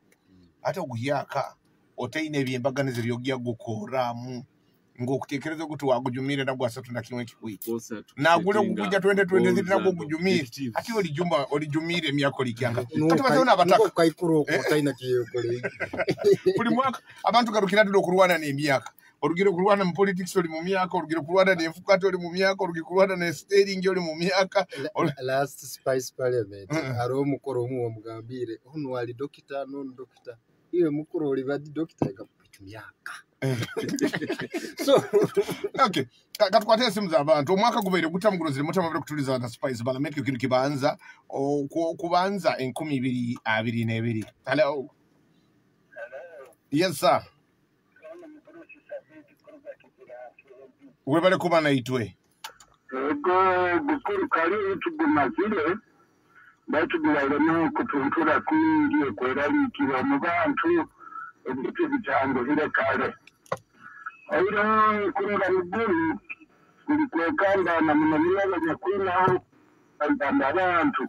ate oguyaka otaine byembaganize byogya gukoramu ngokutekereza kuti wagujumire na gwasatu na kimwe kikwi nagule kukuja 2023 nagwo gujumire ati olijumire myako likyanga kati bazaona abataka kaikuro otaina kiyekole buli mwaka abantu garukira ndo kurwana n'emyaka orugire kurwana mu politics oli mu myaka orugire kurwana n'enfuka oli mu myaka orugire kurwana ne steering oli mu myaka last Spice Parliament aro mukoro mu omugambire ono wali dokita non dokita iwe mukoro oli badi dokita myaka so okay katukwate simu za abantu omwaka gubaire gutamugurozire mutamabire kutuliza na Spice Parliament kintu kibanza kubanza 2022 hello yes sir webale kuba na itwe gukuru kali tugumazire batugiraire no kutuntura kwingiye kwerarikira mu bantu ebiti bijango bire kale ayiro kurira muguru kulikwekanda na munamira nyakwina abantu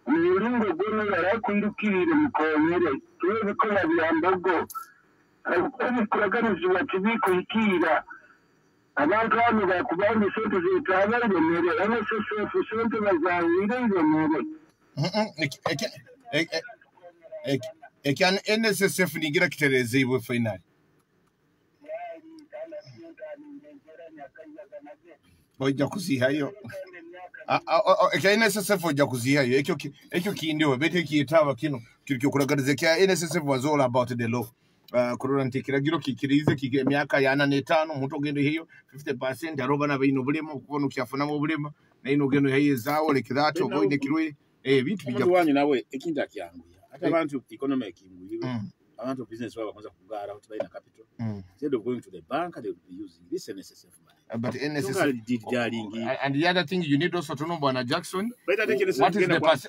niringo gone yarakwirukire mukonyere tubikora byambago ari kuraganizwa tibiko ikira abantu bano bakubanye sente zitabaye mere NSSF sente bazawire mere ekan NSSF nigira kitereze ibwe final oja kuzihayo ekan NSSF oja kuzihayo ekyo kindiwe bete kiyitaba kino kirikyo kuraganize kya NSSF was all about the law kurora ntikiragiro kikirize kige myaka yana 5 muto gendo hiyo 50% aroba na bino bulema kubona ukyafuna mu bulema na ino gendo yaye zawo lekirato boine kirwe bintu bijja wanyu nawe ekinda kyangu ate abantu economic kinguyiwe abantu business waba kwanza kugara kuti baina capital instead of going to the bank they will be using this NSSF money but NSSF and the other thing you need also to know Bwana Jackson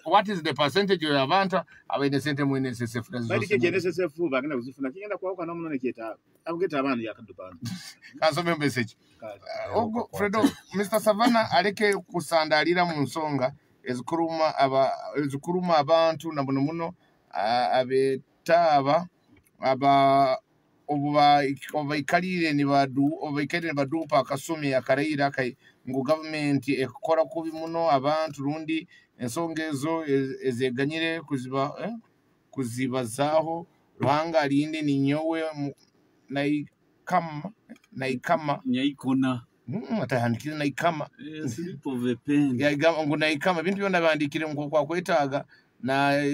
what is the percentage of abantu abene sente mu NSSF bali ke NSSF bagenda kuzifuna kigenda kwa kwa namuno neketa abugeta abantu yakadupana kansome message ogo Fredo Mr Savannah aleke kusandalira mu nsonga ezikuruma abantu na muno abetaba aba oba ikalire ni badu pa kasumi akaraira kai ngo government ekora kubi muno abantu rundi ensongezo ezeganyire kuzibazaho ruhanga linde ni nyowe naikama nyaikona atahandikire naikama slip of a pen ya ngo naikama bintu byona bandikire ngo kwa kwetaga na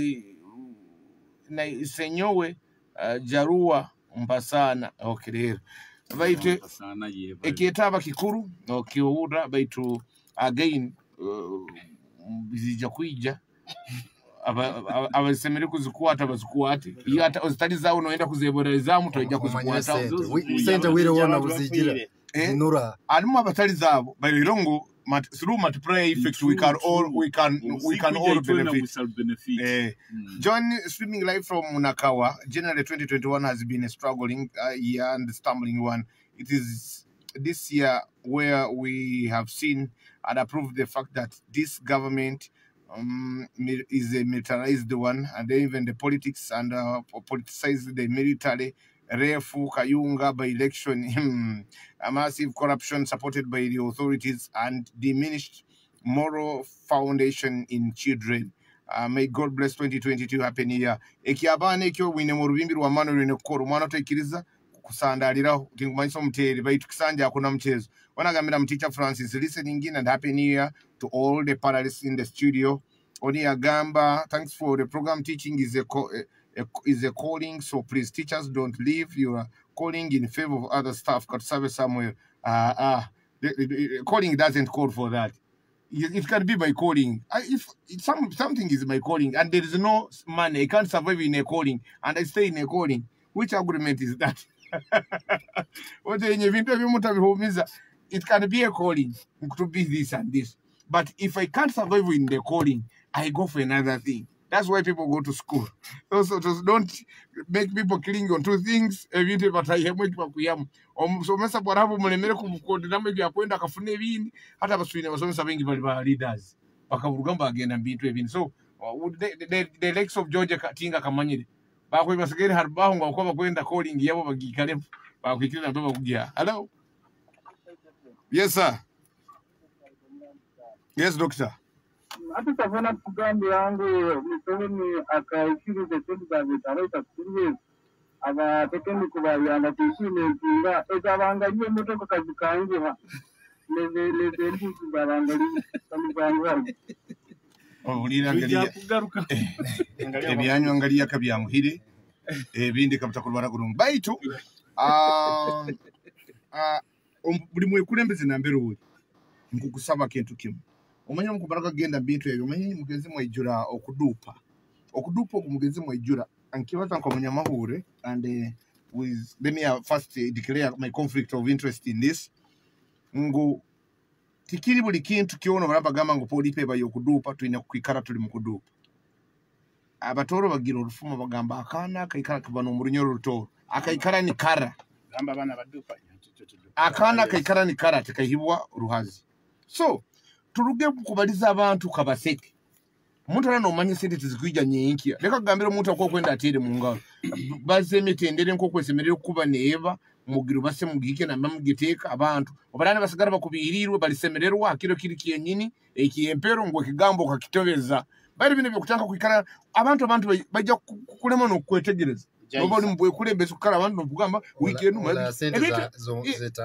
senyowe jarua mpasana okirero baitu ekitaba kikuru okiura baitu again bizija kuija abasemere kuzikwata bazikwate iyo ata ozitali zawo noenda kuzeboreza mu toija kuzikwata sente wire wona buzigira nura alimu abatali zabo bairongo through multiplier effect we can all benefit. John, streaming live from Munakawa. Generally 2021 has been a struggling year and stumbling one. It is this year where we have seen and approved the fact that this government is a militarized one, and even the politics and politicized the military. Refu Kayunga by election, a massive corruption supported by the authorities, and diminished moral foundation in children. May God bless 2022 happen here. Ekiabane ekyo wine mu rubimbi rwa mano rwine kukora umwana tekiriza kusandaliraho tingumanyisa omuteri baitu kisanja akuna mchezo. Wanagambira mteacher Francis listening in and happy new year to all the panelists in the studio. Oni Agamba, thanks for the program. Teaching is a calling, so please teachers don't leave your calling in favor of other staff. Got service somewhere. The calling doesn't call for that. It can be my calling. If something is my calling and there is no money, I can't survive in a calling and I stay in a calling. Which agreement is that? It can be a calling to be this and this. But if I can't survive in the calling, I go for another thing. That's why people go to school. So don't make people cling on two things. So mesa kwa hapo mlemere kumkodinamo ya kwenda kafune bini hata basubine basomesa bengi bali ba leaders bakavurugamba agenda mbintu ebini. So the likes of George Katinga kamanyire bakwe basigere harbaho ngo kwa bakwenda calling yabo bagikale bakwikira ndo bakugia. Hello. Yes sir. Yes doctor. Hata tafuna programu yangu msoni akaishiriza kwenye zavitaraita kuruwe aba tekeni kubayanda tishine kinga ezabangaliye moto kazi kangu ha leze ndi kubarangaliye kamuzangwa ulirangaliye kugaruka ebyanyu angaliye kabyamuhire ebindi kabutakulwara kurungu baitu buli mwekulembeze nambere uwe nkukusaba kintu kimwe. Umanya mukubaraga genda bintu ebyo umenye mugeze mwijura okudupa okumugeze mwijura ankibaza nko munyamahure and let me first declare my conflict of interest in this ngo tikiri buli kintu kyono barabagamba ngo polipe bayo kudupa tuine kwikara tuli mukudupa abatoro bagira urufuma bagamba akana kaikara kibano murunyoro rutoro akaikara ni kara gamba bana badupa akana kaikara ni kara tekahibwa ruhazi. So turuge kubaliza abantu kabaseke muntu arano manye sente tizikwijja nyinki leka kugambira omuntu akwo kwenda atire mu ngalo bazemetendere nko kwesemerera kuba neva mugiru base mugike na mugiteka abantu obarane basigara bakubihirirwe balisemererwa akiro kiri kiyenyini ekiyempero ngo kigambo kakitobeza bali bino byokutanga kwikara abantu bajja kulema no kwetegereza obo limbwe kulembeza kukala abantu nokugamba weekend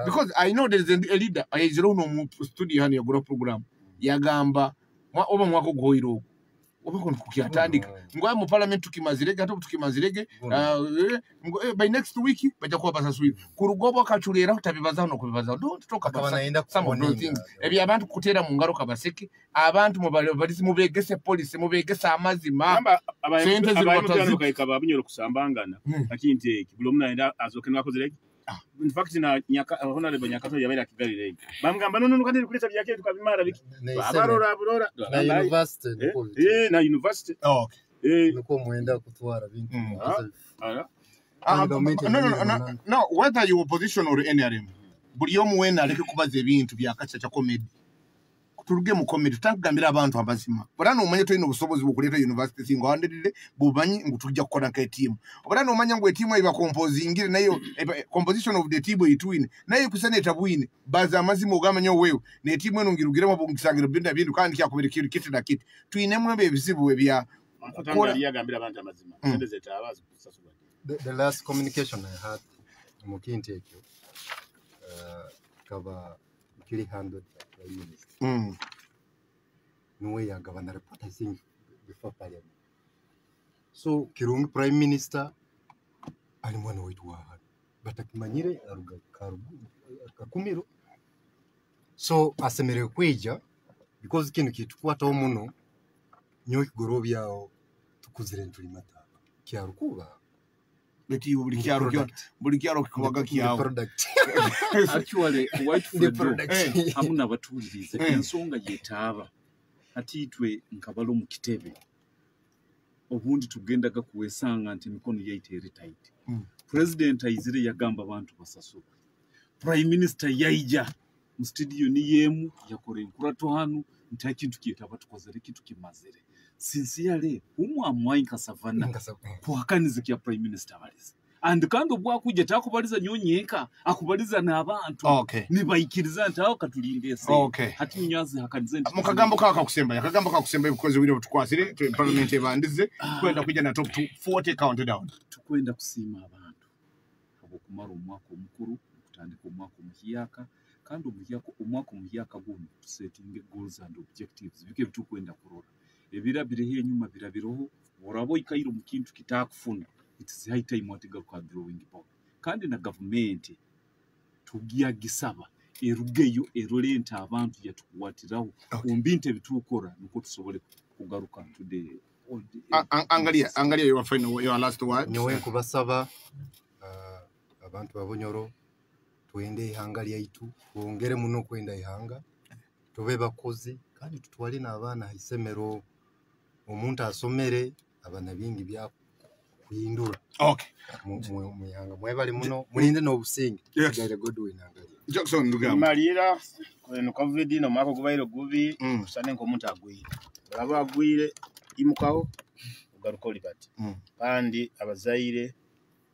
because I know there is a leader ayiziro no mu studio hani ya program yagamba oba mwako goiro oba kono kukiatandika ngoya mu parliament tukimazirege hato tukimazirege by next week baja kuba basaswi kurugobo kachulera utabibaza no kubibaza don't talk about some of those things ebi abantu kutera mu ngaro kabaseke abantu mubalisi mubegese police mubegese amazima sente zirwatazi kayikaba binyoro kusambangana akinte kibulo munaenda azokenwa kozirege. In fact na nyaka honorable nyakato yabera Kigali rege bamgamba none kandi kuleta byake tukabimara biki abarora na university na university nuko muenda kutwara bintu no whether you opposition or NRM buli omu wena aleke kubaza ebintu byakacha cha comedy turuge mu comedy tangambira abantu abazima burano umanye to ino busobozi bukuleta university singo handedide bubanyi ngutujja kukora ka team burano umanye ngo team iba composing nayo composition of the team itwine nayo kuseneta bwine baza amazima ugamanyo wewe ne team eno ngirugiremo bungisangira binda bindu kandi kyakubere kiri kiti na kiti twine mwebe ebisibu ebya kutangaliya gambira abantu amazima sendeze tabazi kusasubwa. The last communication I had mukinti ekyo kaba kiri 100 minutes. No way I governor report I think before parliament. So Kirungi Prime Minister ali mwana wetu wa batakimanyire aruga kakumiro. So asemere kweja because kintu kitukwata omuno nyo kigoro byao tukuzire ntulimata kyarukuba beti buli kyaro kikubaga kyawo product actually white the food product hamuna batulirize ensonga yetaaba ati itwe nkabalo mu kitebe obundi tugenda gakuwesanga nti mikono yaite eri tight president ayizire yagamba abantu basasuka prime minister yaija mu studio ni yemu yakora enkurato hanu nti ekintu kyetaba tukozere kitu kimazire sincerely umwamwainka savana kuhakaniza kya prime minister balize and kandi obwakujja takubaliza nyonyeka akubaliza n'abantu nibayikiriza nti aho katulindese hati nyazi hakaniza nti mukagambo kakusemba because wino tukwasire parliament ebandize kwenda kujja na top 40 countdown tukwenda kusima abantu abokumara omwaka omukuru kutandika omwaka omuyaka kandi omwaka omuyaka guno setting goals and objectives bike bitukwenda kurora ebirabire he nyuma birabiroho orabo ikayiro mu kintu kitakufuna it's high time watigaruka drawing board kandi na government tugiya gisaba erugeyo erolenta abantu yatukwatiraho ombinte bitukora nuko tusobole kugaruka today angalia your final your last word nyowe kubasaba abantu babonyoro twende ihanga lyaitu tuongere muno kwenda ihanga tobe bakozi kandi tutwale n'abana hisemero omuntu asomere abana bingi bya kuyindura mu ihanga mwebali muno mulinde n'obusingi gale Godwin angalia Jackson ndugamba malira kweno covid no mako kubairo gubi usane nko muntu agwire baba agwire imukaho ugaruka libati kandi abazaire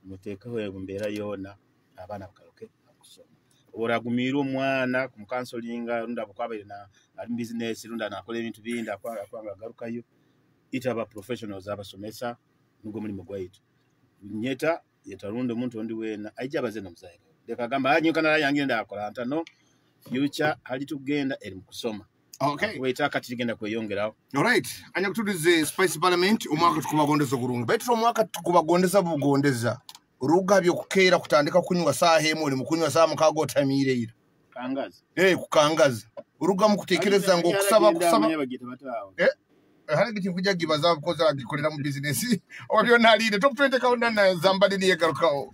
mutekaho mbera yona abana bakaroke kusoma oragumira omwana kumkansolinga runda bukwabaire na ali business runda nakola ebintu bindi akwanga garukayo itaba professionals abasomesa nugo muri mugwaitu nyeta yetarunde omuntu ondi wena ajabaze no muzaire dekagamba anyukana yangi ndakola ntano future hali tugenda eri mukusoma wetaka tigenda kweyongeraho alright anya kutudize spice parliament omwaka tukubagondeza kurunga betro omwaka tukubagondeza bugondeza ruga byo kukera kutandika kunywa saa hemo oli mukunywa saa mukago tamire ira kangaza kukangaza uruga mu kutekereza ngo kusaba hari giti kujya gibaza koza agikorera mu business obyo nalire top 20 countdown na zambali niye garukaho